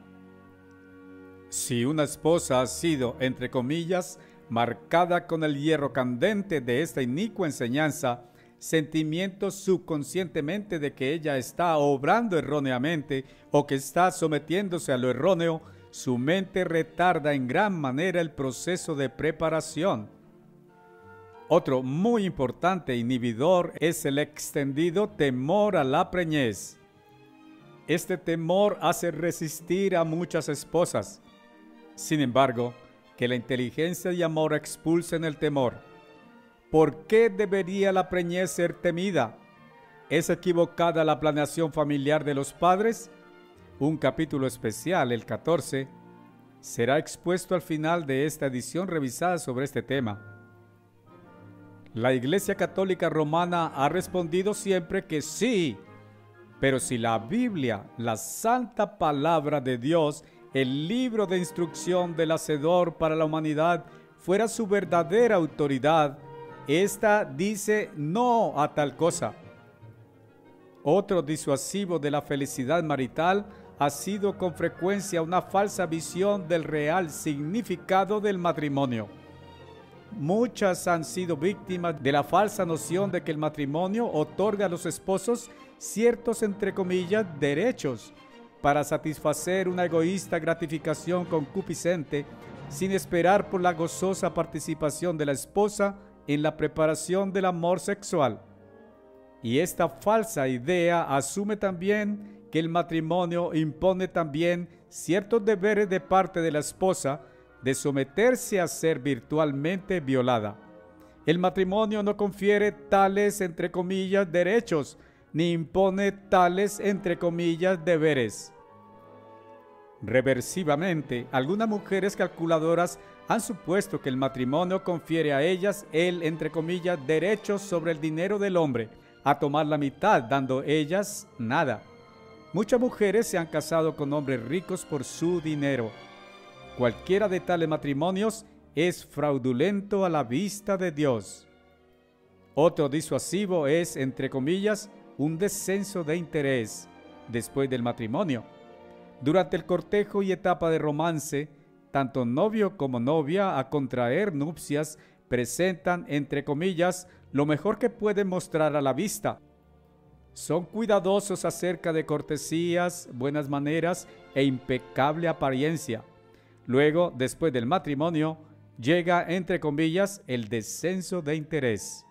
Si una esposa ha sido, entre comillas, marcada con el hierro candente de esta inicua enseñanza, sentimientos subconscientemente de que ella está obrando erróneamente o que está sometiéndose a lo erróneo, su mente retarda en gran manera el proceso de preparación. Otro muy importante inhibidor es el extendido temor a la preñez. Este temor hace resistir a muchas esposas. Sin embargo, que la inteligencia y amor expulsen el temor. ¿Por qué debería la preñez ser temida? ¿Es equivocada la planeación familiar de los padres? Un capítulo especial, el 14, será expuesto al final de esta edición revisada sobre este tema. La Iglesia Católica Romana ha respondido siempre que sí, pero si la Biblia, la santa palabra de Dios, el libro de instrucción del Hacedor para la humanidad, fuera su verdadera autoridad, esta dice no a tal cosa. Otro disuasivo de la felicidad marital ha sido con frecuencia una falsa visión del real significado del matrimonio. Muchas han sido víctimas de la falsa noción de que el matrimonio otorga a los esposos ciertos, entre comillas, derechos para satisfacer una egoísta gratificación concupiscente sin esperar por la gozosa participación de la esposa en la preparación del amor sexual. Y esta falsa idea asume también que el matrimonio impone también ciertos deberes de parte de la esposa de someterse a ser virtualmente violada. El matrimonio no confiere tales, entre comillas, derechos, ni impone tales, entre comillas, deberes. Reversivamente, algunas mujeres calculadoras han supuesto que el matrimonio confiere a ellas el, entre comillas, derechos sobre el dinero del hombre, a tomar la mitad, dando ellas nada. Muchas mujeres se han casado con hombres ricos por su dinero. Cualquiera de tales matrimonios es fraudulento a la vista de Dios. Otro disuasivo es, entre comillas, un descenso de interés después del matrimonio. Durante el cortejo y etapa de romance, tanto novio como novia a contraer nupcias presentan, entre comillas, lo mejor que pueden mostrar a la vista. Son cuidadosos acerca de cortesías, buenas maneras e impecable apariencia. Luego, después del matrimonio, llega, entre comillas, el descenso de interés.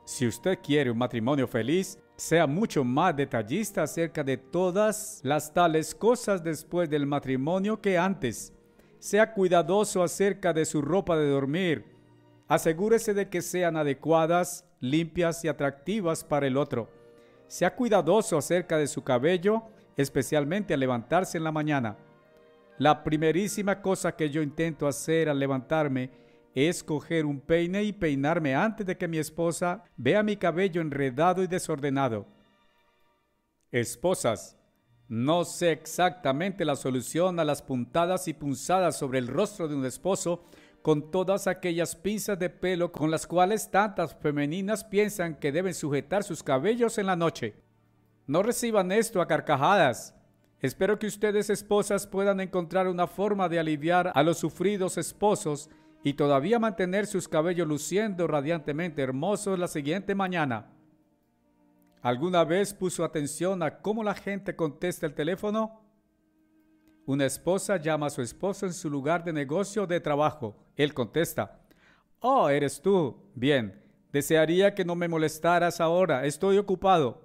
Si usted quiere un matrimonio feliz, sea mucho más detallista acerca de todas las tales cosas después del matrimonio que antes. Sea cuidadoso acerca de su ropa de dormir. Asegúrese de que sean adecuadas, limpias y atractivas para el otro. Sea cuidadoso acerca de su cabello, especialmente al levantarse en la mañana. La primerísima cosa que yo intento hacer al levantarme es coger un peine y peinarme antes de que mi esposa vea mi cabello enredado y desordenado. Esposas, no sé exactamente la solución a las puntadas y punzadas sobre el rostro de un esposo con todas aquellas pinzas de pelo con las cuales tantas femeninas piensan que deben sujetar sus cabellos en la noche. No reciban esto a carcajadas. Espero que ustedes, esposas, puedan encontrar una forma de aliviar a los sufridos esposos y todavía mantener sus cabellos luciendo radiantemente hermosos la siguiente mañana. ¿Alguna vez puso atención a cómo la gente contesta el teléfono? Una esposa llama a su esposo en su lugar de negocio o de trabajo. Él contesta: «Oh, ¿eres tú? Bien, desearía que no me molestaras ahora, estoy ocupado».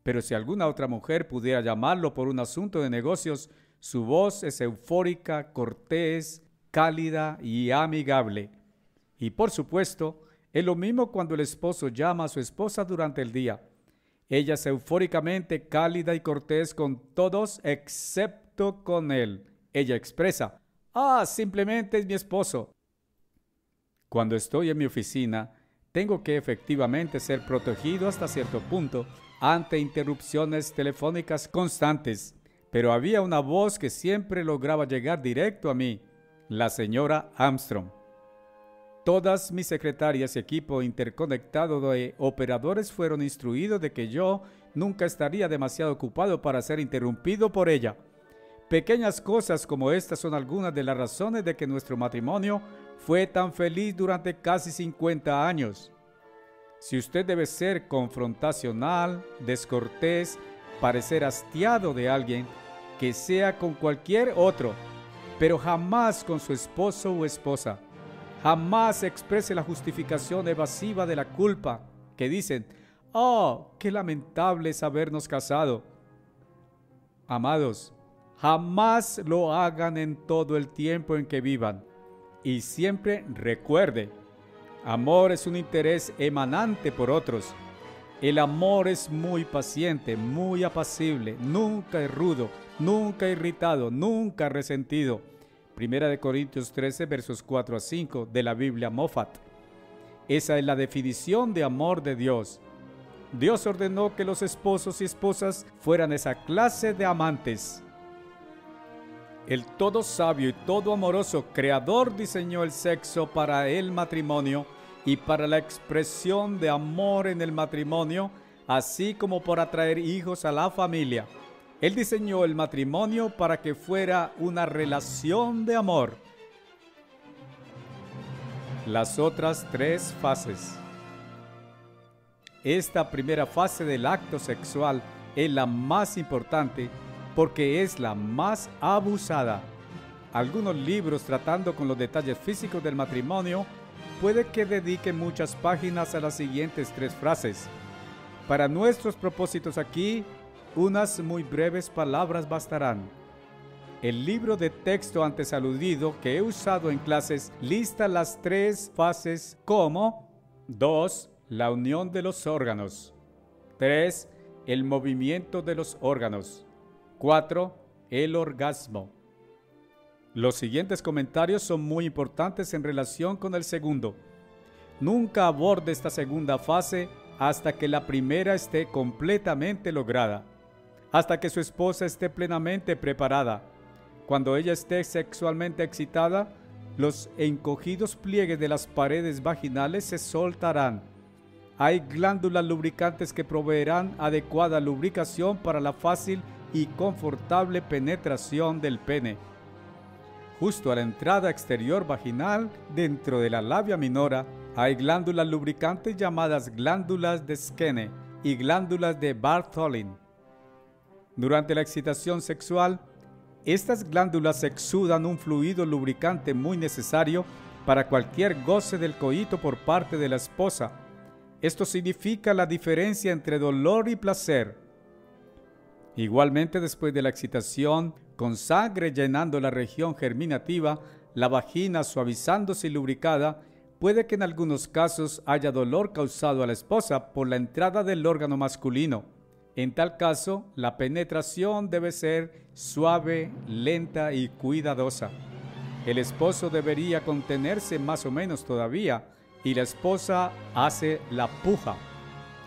Pero si alguna otra mujer pudiera llamarlo por un asunto de negocios, su voz es eufórica, cortés, cálida y amigable. Y por supuesto, es lo mismo cuando el esposo llama a su esposa durante el día. Ella es eufóricamente cálida y cortés con todos excepto con él. Ella expresa: «Ah, simplemente es mi esposo». Cuando estoy en mi oficina, tengo que efectivamente ser protegido hasta cierto punto ante interrupciones telefónicas constantes, pero había una voz que siempre lograba llegar directo a mí: la señora Armstrong. Todas mis secretarias y equipo interconectado de operadores fueron instruidos de que yo nunca estaría demasiado ocupado para ser interrumpido por ella. Pequeñas cosas como estas son algunas de las razones de que nuestro matrimonio fue tan feliz durante casi 50 años. Si usted debe ser confrontacional, descortés, parecer hastiado de alguien, que sea con cualquier otro, pero jamás con su esposo o esposa. Jamás exprese la justificación evasiva de la culpa, que dicen: «Oh, qué lamentable es habernos casado». Amados, jamás lo hagan en todo el tiempo en que vivan. Y siempre recuerde: amor es un interés emanante por otros. El amor es muy paciente, muy apacible, nunca es rudo, nunca irritado, nunca resentido. Primera de Corintios 13, versos 4 a 5 de la Biblia Moffat. Esa es la definición de amor de Dios. Dios ordenó que los esposos y esposas fueran esa clase de amantes. El todo sabio y todo amoroso Creador diseñó el sexo para el matrimonio y para la expresión de amor en el matrimonio, así como por atraer hijos a la familia. Él diseñó el matrimonio para que fuera una relación de amor. Las otras tres fases. Esta primera fase del acto sexual es la más importante porque es la más abusada. Algunos libros tratando con los detalles físicos del matrimonio puede que dediquen muchas páginas a las siguientes tres frases. Para nuestros propósitos aquí, unas muy breves palabras bastarán. El libro de texto antes aludido que he usado en clases lista las 3 fases como 2. La unión de los órganos. 3. El movimiento de los órganos. 4. El orgasmo. Los siguientes comentarios son muy importantes en relación con el segundo. Nunca aborde esta segunda fase hasta que la primera esté completamente lograda, hasta que su esposa esté plenamente preparada. Cuando ella esté sexualmente excitada, los encogidos pliegues de las paredes vaginales se soltarán. Hay glándulas lubricantes que proveerán adecuada lubricación para la fácil y confortable penetración del pene. Justo a la entrada exterior vaginal, dentro de la labia minora, hay glándulas lubricantes llamadas glándulas de Skene y glándulas de Bartholin. Durante la excitación sexual, estas glándulas exudan un fluido lubricante muy necesario para cualquier goce del coito por parte de la esposa. Esto significa la diferencia entre dolor y placer. Igualmente, después de la excitación, con sangre llenando la región germinativa, la vagina suavizándose y lubricada, puede que en algunos casos haya dolor causado a la esposa por la entrada del órgano masculino. En tal caso, la penetración debe ser suave, lenta y cuidadosa. El esposo debería contenerse más o menos todavía, y la esposa hace la puja.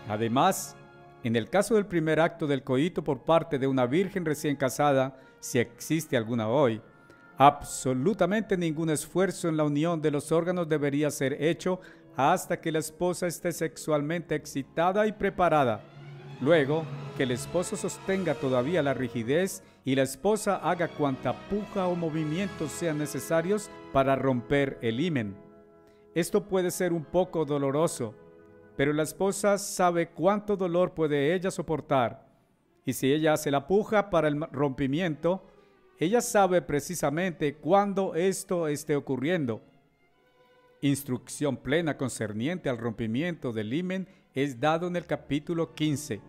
Además, en el caso del primer acto del coito por parte de una virgen recién casada, si existe alguna hoy, absolutamente ningún esfuerzo en la unión de los órganos debería ser hecho hasta que la esposa esté sexualmente excitada y preparada. Luego, que el esposo sostenga todavía la rigidez y la esposa haga cuanta puja o movimientos sean necesarios para romper el himen. Esto puede ser un poco doloroso, pero la esposa sabe cuánto dolor puede ella soportar. Y si ella hace la puja para el rompimiento, ella sabe precisamente cuándo esto esté ocurriendo. Instrucción plena concerniente al rompimiento del himen es dado en el capítulo 15.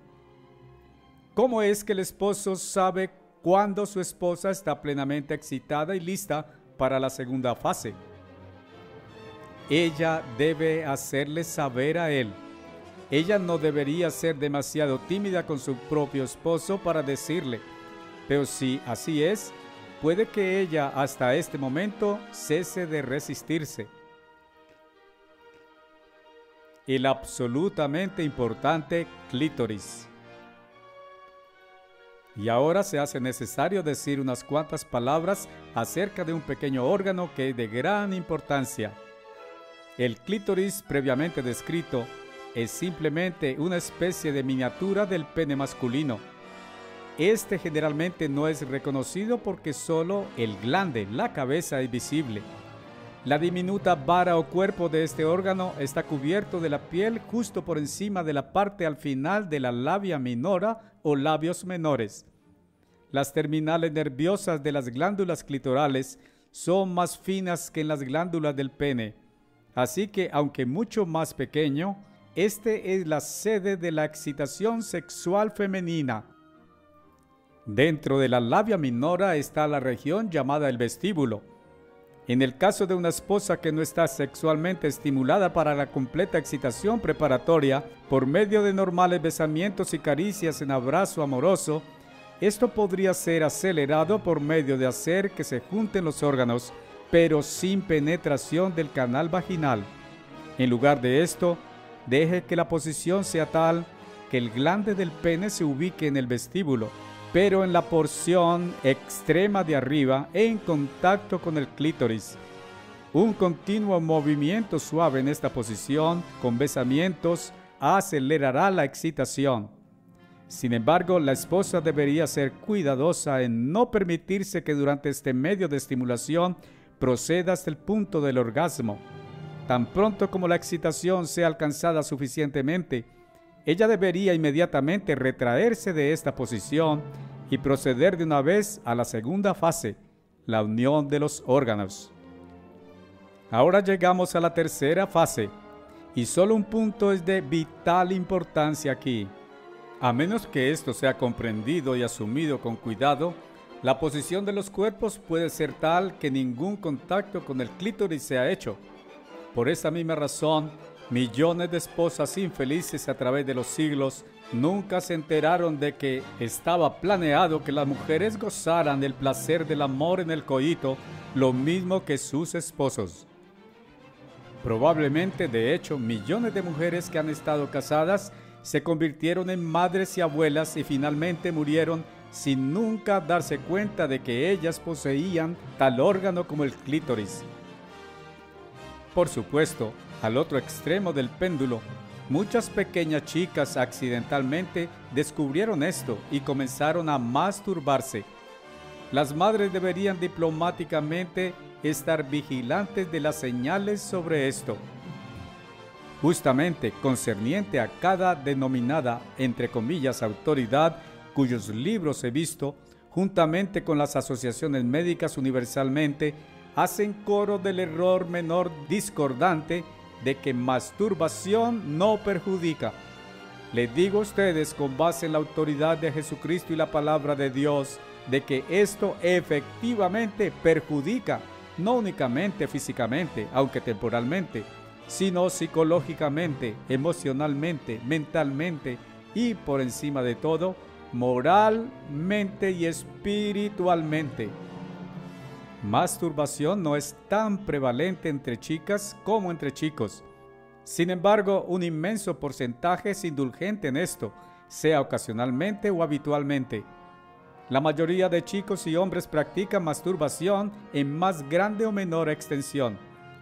¿Cómo es que el esposo sabe cuándo su esposa está plenamente excitada y lista para la segunda fase? Ella debe hacerle saber a él. Ella no debería ser demasiado tímida con su propio esposo para decirle, pero si así es, puede que ella hasta este momento cese de resistirse. El absolutamente importante clítoris. Y ahora se hace necesario decir unas cuantas palabras acerca de un pequeño órgano que es de gran importancia. El clítoris previamente descrito es simplemente una especie de miniatura del pene masculino. Este generalmente no es reconocido porque solo el glande, la cabeza, es visible. La diminuta vara o cuerpo de este órgano está cubierto de la piel justo por encima de la parte al final de la labia minora o labios menores. Las terminales nerviosas de las glándulas clitorales son más finas que en las glándulas del pene. Así que, aunque mucho más pequeño, este es la sede de la excitación sexual femenina. Dentro de la labia minora está la región llamada el vestíbulo. En el caso de una esposa que no está sexualmente estimulada para la completa excitación preparatoria por medio de normales besamientos y caricias en abrazo amoroso, esto podría ser acelerado por medio de hacer que se junten los órganos, pero sin penetración del canal vaginal. En lugar de esto, deje que la posición sea tal que el glande del pene se ubique en el vestíbulo, pero en la porción extrema de arriba en contacto con el clítoris. Un continuo movimiento suave en esta posición, con besamientos, acelerará la excitación. Sin embargo, la esposa debería ser cuidadosa en no permitirse que durante este medio de estimulación proceda hasta el punto del orgasmo. Tan pronto como la excitación sea alcanzada suficientemente, ella debería inmediatamente retraerse de esta posición y proceder de una vez a la segunda fase, la unión de los órganos. Ahora llegamos a la tercera fase, y solo un punto es de vital importancia aquí. A menos que esto sea comprendido y asumido con cuidado, La posición de los cuerpos puede ser tal que ningún contacto con el clítoris se ha hecho. Por esa misma razón, millones de esposas infelices a través de los siglos nunca se enteraron de que estaba planeado que las mujeres gozaran del placer del amor en el coito, lo mismo que sus esposos. Probablemente, de hecho, millones de mujeres que han estado casadas se convirtieron en madres y abuelas y finalmente murieron sin nunca darse cuenta de que ellas poseían tal órgano como el clítoris. Por supuesto, al otro extremo del péndulo, muchas pequeñas chicas accidentalmente descubrieron esto y comenzaron a masturbarse. Las madres deberían diplomáticamente estar vigilantes de las señales sobre esto. Justamente concerniente a cada denominada, entre comillas, autoridad, cuyos libros he visto, juntamente con las asociaciones médicas universalmente, hacen coro del error menor discordante de que masturbación no perjudica. Les digo a ustedes, con base en la autoridad de Jesucristo y la palabra de Dios, de que esto efectivamente perjudica, no únicamente físicamente, aunque temporalmente, sino psicológicamente, emocionalmente, mentalmente y, por encima de todo, moralmente y espiritualmente. Masturbación no es tan prevalente entre chicas como entre chicos. Sin embargo, un inmenso porcentaje es indulgente en esto, sea ocasionalmente o habitualmente. La mayoría de chicos y hombres practican masturbación en más grande o menor extensión.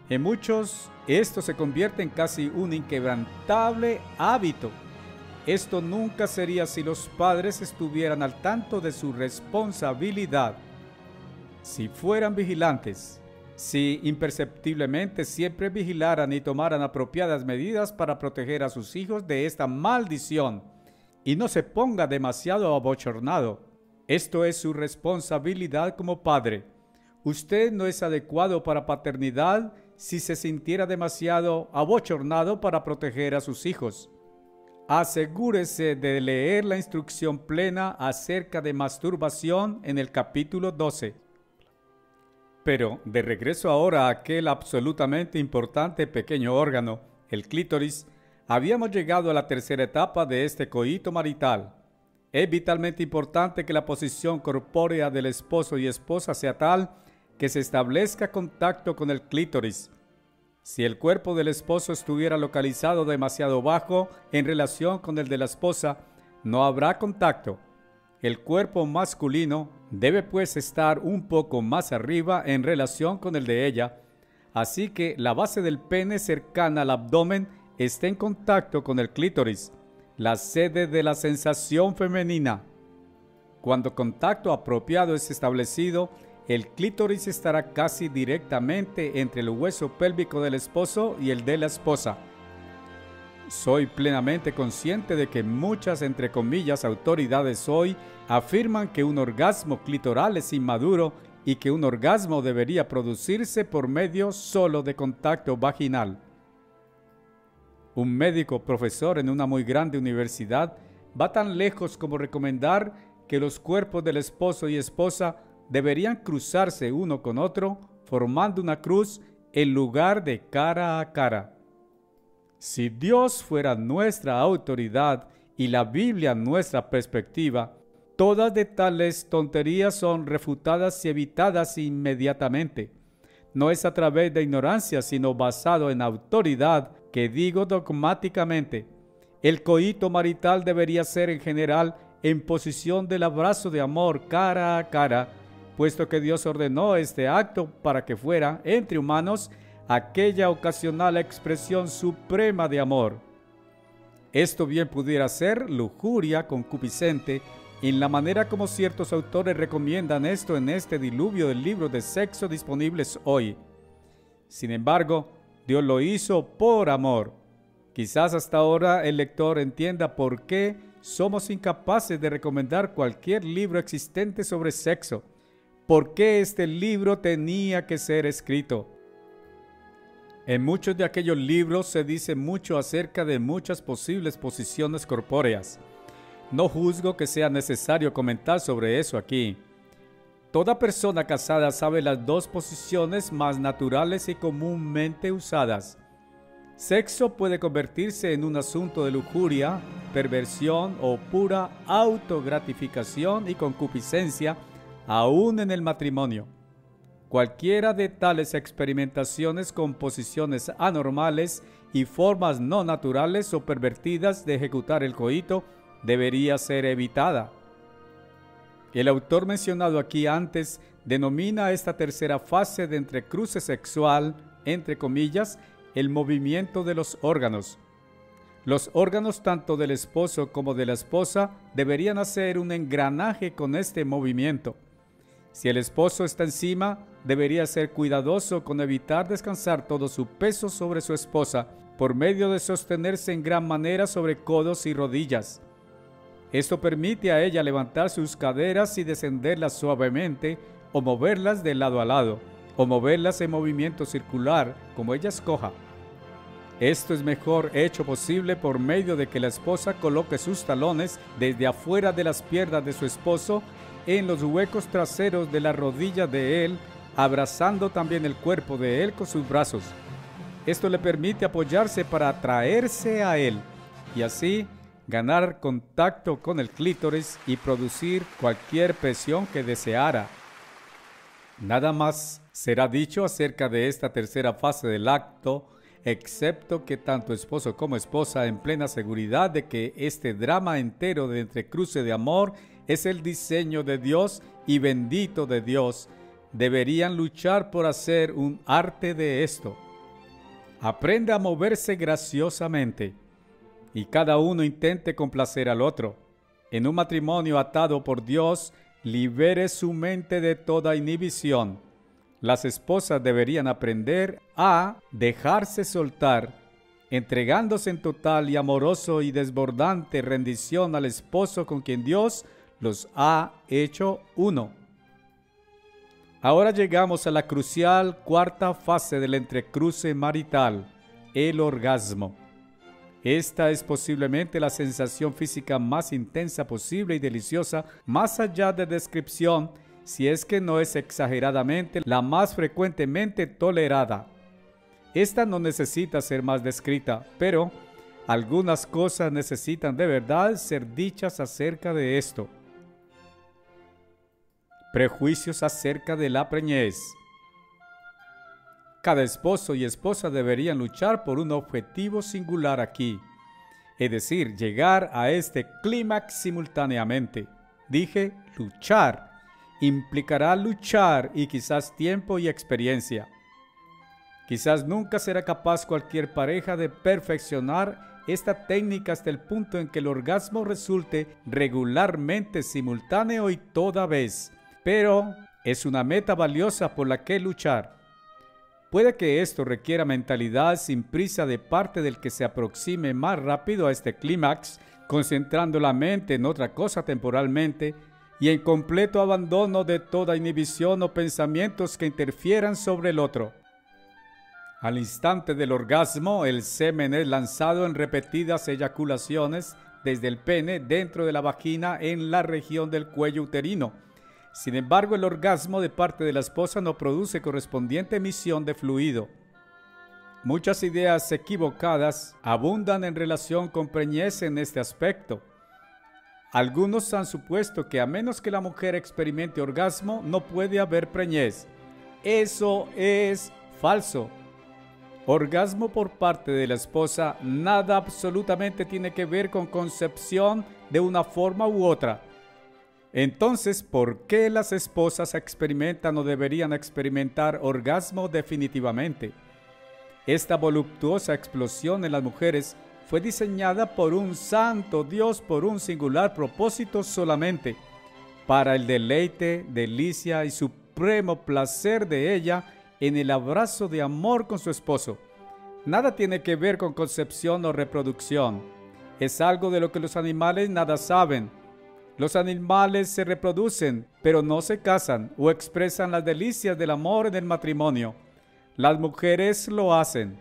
En muchos, esto se convierte en casi un inquebrantable hábito. Esto nunca sería si los padres estuvieran al tanto de su responsabilidad. Si fueran vigilantes, si imperceptiblemente siempre vigilaran y tomaran apropiadas medidas para proteger a sus hijos de esta maldición, y no se ponga demasiado abochornado. Esto es su responsabilidad como padre. Usted no es adecuado para paternidad si se sintiera demasiado abochornado para proteger a sus hijos. Asegúrese de leer la instrucción plena acerca de masturbación en el capítulo 12. Pero de regreso ahora a aquel absolutamente importante pequeño órgano, el clítoris, habíamos llegado a la tercera etapa de este coito marital. Es vitalmente importante que la posición corpórea del esposo y esposa sea tal que se establezca contacto con el clítoris. Si el cuerpo del esposo estuviera localizado demasiado bajo en relación con el de la esposa, no habrá contacto. El cuerpo masculino debe pues estar un poco más arriba en relación con el de ella, así que la base del pene cercana al abdomen esté en contacto con el clítoris, la sede de la sensación femenina. Cuando contacto apropiado es establecido, el clítoris estará casi directamente entre el hueso pélvico del esposo y el de la esposa. Soy plenamente consciente de que muchas, entre comillas, autoridades hoy afirman que un orgasmo clitoral es inmaduro y que un orgasmo debería producirse por medio solo de contacto vaginal. Un médico profesor en una muy grande universidad va tan lejos como recomendar que los cuerpos del esposo y esposa deberían cruzarse uno con otro, formando una cruz en lugar de cara a cara. Si Dios fuera nuestra autoridad y la Biblia nuestra perspectiva, todas de tales tonterías son refutadas y evitadas inmediatamente. No es a través de ignorancia, sino basado en autoridad, que digo dogmáticamente. El coito marital debería ser en general en posición del abrazo de amor cara a cara, puesto que Dios ordenó este acto para que fuera, entre humanos, aquella ocasional expresión suprema de amor. Esto bien pudiera ser lujuria concupiscente, en la manera como ciertos autores recomiendan esto en este diluvio de libros de sexo disponibles hoy. Sin embargo, Dios lo hizo por amor. Quizás hasta ahora el lector entienda por qué somos incapaces de recomendar cualquier libro existente sobre sexo. ¿Por qué este libro tenía que ser escrito? En muchos de aquellos libros se dice mucho acerca de muchas posibles posiciones corpóreas. No juzgo que sea necesario comentar sobre eso aquí. Toda persona casada sabe las dos posiciones más naturales y comúnmente usadas. Sexo puede convertirse en un asunto de lujuria, perversión o pura autogratificación y concupiscencia, aún en el matrimonio. Cualquiera de tales experimentaciones con posiciones anormales y formas no naturales o pervertidas de ejecutar el coito debería ser evitada. El autor mencionado aquí antes denomina esta tercera fase de entrecruce sexual, entre comillas, el movimiento de los órganos. Los órganos tanto del esposo como de la esposa deberían hacer un engranaje con este movimiento. Si el esposo está encima, debería ser cuidadoso con evitar descansar todo su peso sobre su esposa por medio de sostenerse en gran manera sobre codos y rodillas. Esto permite a ella levantar sus caderas y descenderlas suavemente, o moverlas de lado a lado, o moverlas en movimiento circular, como ella escoja. Esto es mejor hecho posible por medio de que la esposa coloque sus talones desde afuera de las piernas de su esposo en los huecos traseros de la rodilla de él, abrazando también el cuerpo de él con sus brazos. Esto le permite apoyarse para atraerse a él y así ganar contacto con el clítoris y producir cualquier presión que deseara. Nada más será dicho acerca de esta tercera fase del acto, excepto que tanto esposo como esposa, en plena seguridad de que este drama entero de entrecruce de amor es el diseño de Dios y bendito de Dios, deberían luchar por hacer un arte de esto. Aprenda a moverse graciosamente y cada uno intente complacer al otro. En un matrimonio atado por Dios, libere su mente de toda inhibición. Las esposas deberían aprender a dejarse soltar, entregándose en total y amoroso y desbordante rendición al esposo con quien Dios los ha hecho uno. Ahora llegamos a la crucial cuarta fase del entrecruce marital, el orgasmo. Esta es posiblemente la sensación física más intensa posible y deliciosa, más allá de descripción, si es que no es exageradamente la más frecuentemente tolerada. Esta no necesita ser más descrita, pero algunas cosas necesitan de verdad ser dichas acerca de esto. Prejuicios acerca de la preñez. Cada esposo y esposa deberían luchar por un objetivo singular aquí, es decir, llegar a este clímax simultáneamente. Dije luchar. Implicará luchar y quizás tiempo y experiencia. Quizás nunca será capaz cualquier pareja de perfeccionar esta técnica hasta el punto en que el orgasmo resulte regularmente simultáneo y toda vez, pero es una meta valiosa por la que luchar. Puede que esto requiera mentalidad sin prisa de parte del que se aproxime más rápido a este clímax, concentrando la mente en otra cosa temporalmente y en completo abandono de toda inhibición o pensamientos que interfieran sobre el otro. Al instante del orgasmo, el semen es lanzado en repetidas eyaculaciones desde el pene dentro de la vagina en la región del cuello uterino. Sin embargo, el orgasmo de parte de la esposa no produce correspondiente emisión de fluido. Muchas ideas equivocadas abundan en relación con preñez en este aspecto. Algunos han supuesto que a menos que la mujer experimente orgasmo, no puede haber preñez. Eso es falso. Orgasmo por parte de la esposa nada absolutamente tiene que ver con concepción de una forma u otra. Entonces, ¿por qué las esposas experimentan o deberían experimentar orgasmo definitivamente? Esta voluptuosa explosión en las mujeres fue diseñada por un santo Dios por un singular propósito solamente, para el deleite, delicia y supremo placer de ella en el abrazo de amor con su esposo. Nada tiene que ver con concepción o reproducción. Es algo de lo que los animales nada saben. Los animales se reproducen, pero no se casan o expresan las delicias del amor en el matrimonio. Las mujeres lo hacen.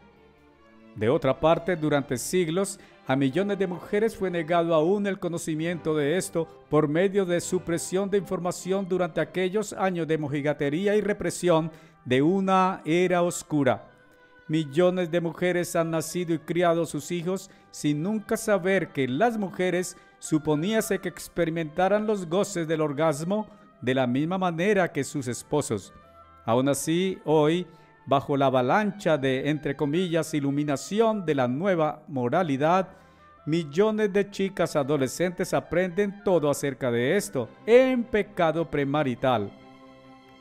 De otra parte, durante siglos, a millones de mujeres fue negado aún el conocimiento de esto por medio de supresión de información durante aquellos años de mojigatería y represión de una era oscura. Millones de mujeres han nacido y criado sus hijos sin nunca saber que las mujeres suponíase que experimentaran los goces del orgasmo de la misma manera que sus esposos. Aún así, hoy, bajo la avalancha de, entre comillas, iluminación de la nueva moralidad, millones de chicas adolescentes aprenden todo acerca de esto en pecado premarital.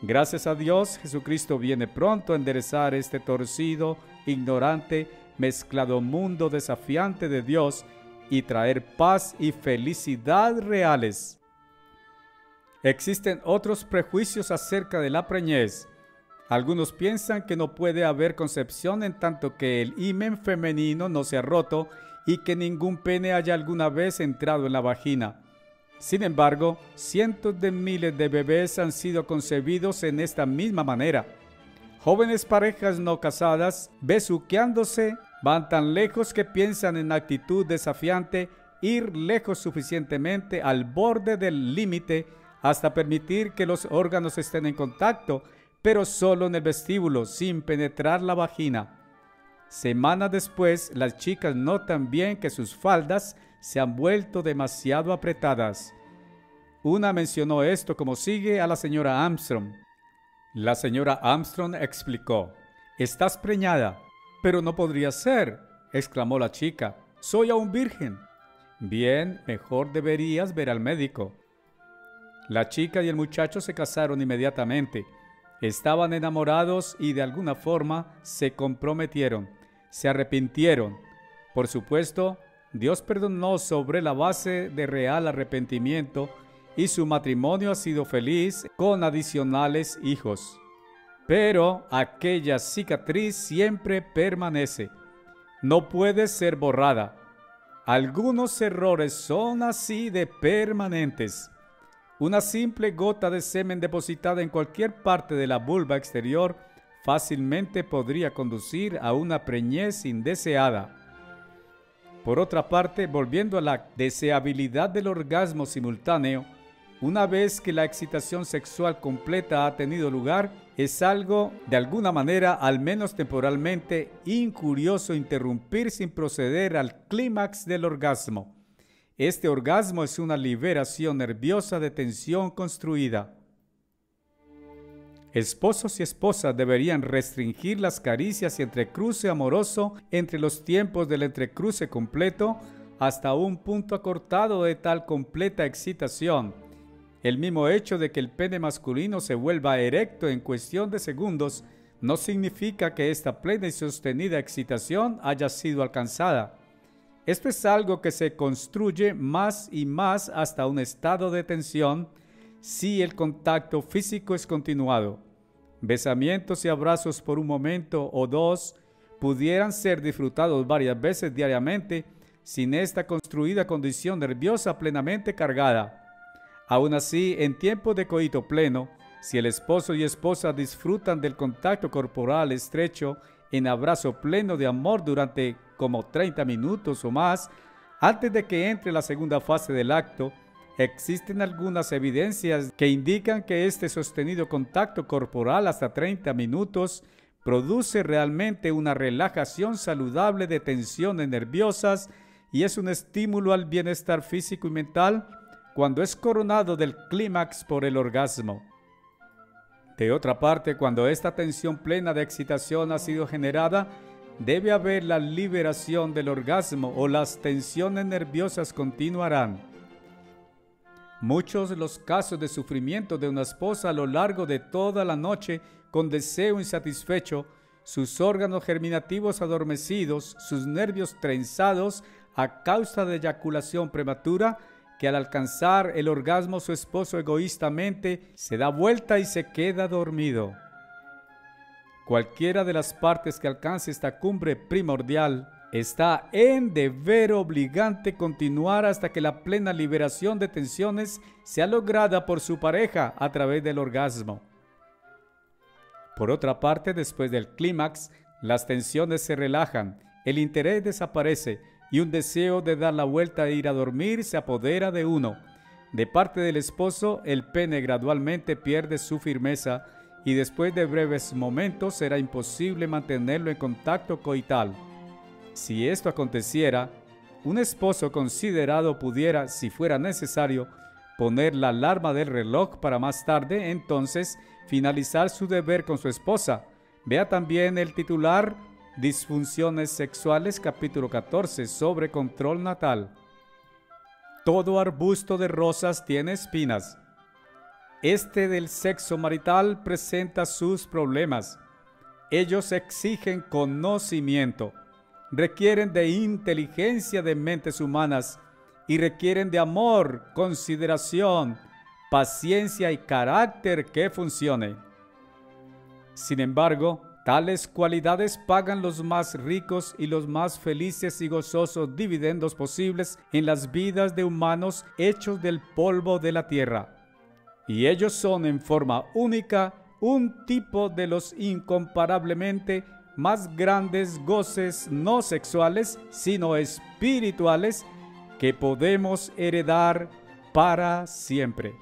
Gracias a Dios, Jesucristo viene pronto a enderezar este torcido, ignorante, mezclado mundo desafiante de Dios y traer paz y felicidad reales. Existen otros prejuicios acerca de la preñez. Algunos piensan que no puede haber concepción en tanto que el himen femenino no se ha roto y que ningún pene haya alguna vez entrado en la vagina. Sin embargo, cientos de miles de bebés han sido concebidos en esta misma manera. Jóvenes parejas no casadas, besuqueándose, van tan lejos que piensan en actitud desafiante ir lejos suficientemente al borde del límite hasta permitir que los órganos estén en contacto, pero solo en el vestíbulo, sin penetrar la vagina. Semanas después, las chicas notan bien que sus faldas se han vuelto demasiado apretadas. Una mencionó esto como sigue a la señora Armstrong. La señora Armstrong explicó: «Estás preñada». «Pero no podría ser», exclamó la chica. «Soy aún virgen». «Bien, mejor deberías ver al médico». La chica y el muchacho se casaron inmediatamente. Estaban enamorados y de alguna forma se comprometieron. Se arrepintieron. Por supuesto, Dios perdonó sobre la base de real arrepentimiento y su matrimonio ha sido feliz con adicionales hijos. Pero aquella cicatriz siempre permanece. No puede ser borrada. Algunos errores son así de permanentes. Una simple gota de semen depositada en cualquier parte de la vulva exterior fácilmente podría conducir a una preñez indeseada. Por otra parte, volviendo a la deseabilidad del orgasmo simultáneo, una vez que la excitación sexual completa ha tenido lugar, es algo, de alguna manera, al menos temporalmente, incurioso interrumpir sin proceder al clímax del orgasmo. Este orgasmo es una liberación nerviosa de tensión construida. Esposos y esposas deberían restringir las caricias y entrecruce amoroso entre los tiempos del entrecruce completo hasta un punto acortado de tal completa excitación. El mismo hecho de que el pene masculino se vuelva erecto en cuestión de segundos no significa que esta plena y sostenida excitación haya sido alcanzada. Esto es algo que se construye más y más hasta un estado de tensión si el contacto físico es continuado. Besamientos y abrazos por un momento o dos pudieran ser disfrutados varias veces diariamente sin esta construida condición nerviosa plenamente cargada. Aún así, en tiempo de coito pleno, si el esposo y esposa disfrutan del contacto corporal estrecho en abrazo pleno de amor durante como 30 minutos o más, antes de que entre la segunda fase del acto, existen algunas evidencias que indican que este sostenido contacto corporal hasta 30 minutos produce realmente una relajación saludable de tensiones nerviosas y es un estímulo al bienestar físico y mental cuando es coronado del clímax por el orgasmo. De otra parte, cuando esta tensión plena de excitación ha sido generada, debe haber la liberación del orgasmo o las tensiones nerviosas continuarán. Muchos de los casos de sufrimiento de una esposa a lo largo de toda la noche con deseo insatisfecho, sus órganos germinativos adormecidos, sus nervios trenzados a causa de eyaculación prematura, que al alcanzar el orgasmo su esposo egoístamente se da vuelta y se queda dormido. Cualquiera de las partes que alcance esta cumbre primordial está en deber obligante continuar hasta que la plena liberación de tensiones sea lograda por su pareja a través del orgasmo. Por otra parte, después del clímax, las tensiones se relajan. el interés desaparece y un deseo de dar la vuelta e ir a dormir se apodera de uno. De parte del esposo, el pene gradualmente pierde su firmeza y después de breves momentos será imposible mantenerlo en contacto coital. Si esto aconteciera, un esposo considerado pudiera, si fuera necesario, poner la alarma del reloj para más tarde, entonces finalizar su deber con su esposa. Vea también el titular Disfunciones sexuales, capítulo 14, sobre control natal. Todo arbusto de rosas tiene espinas. Este del sexo marital presenta sus problemas. Ellos exigen conocimiento, requieren de inteligencia de mentes humanas y requieren de amor, consideración, paciencia y carácter que funcione. Sin embargo, tales cualidades pagan los más ricos y los más felices y gozosos dividendos posibles en las vidas de humanos hechos del polvo de la tierra. Y ellos son en forma única un tipo de los incomparablemente más grandes goces no sexuales, sino espirituales, que podemos heredar para siempre.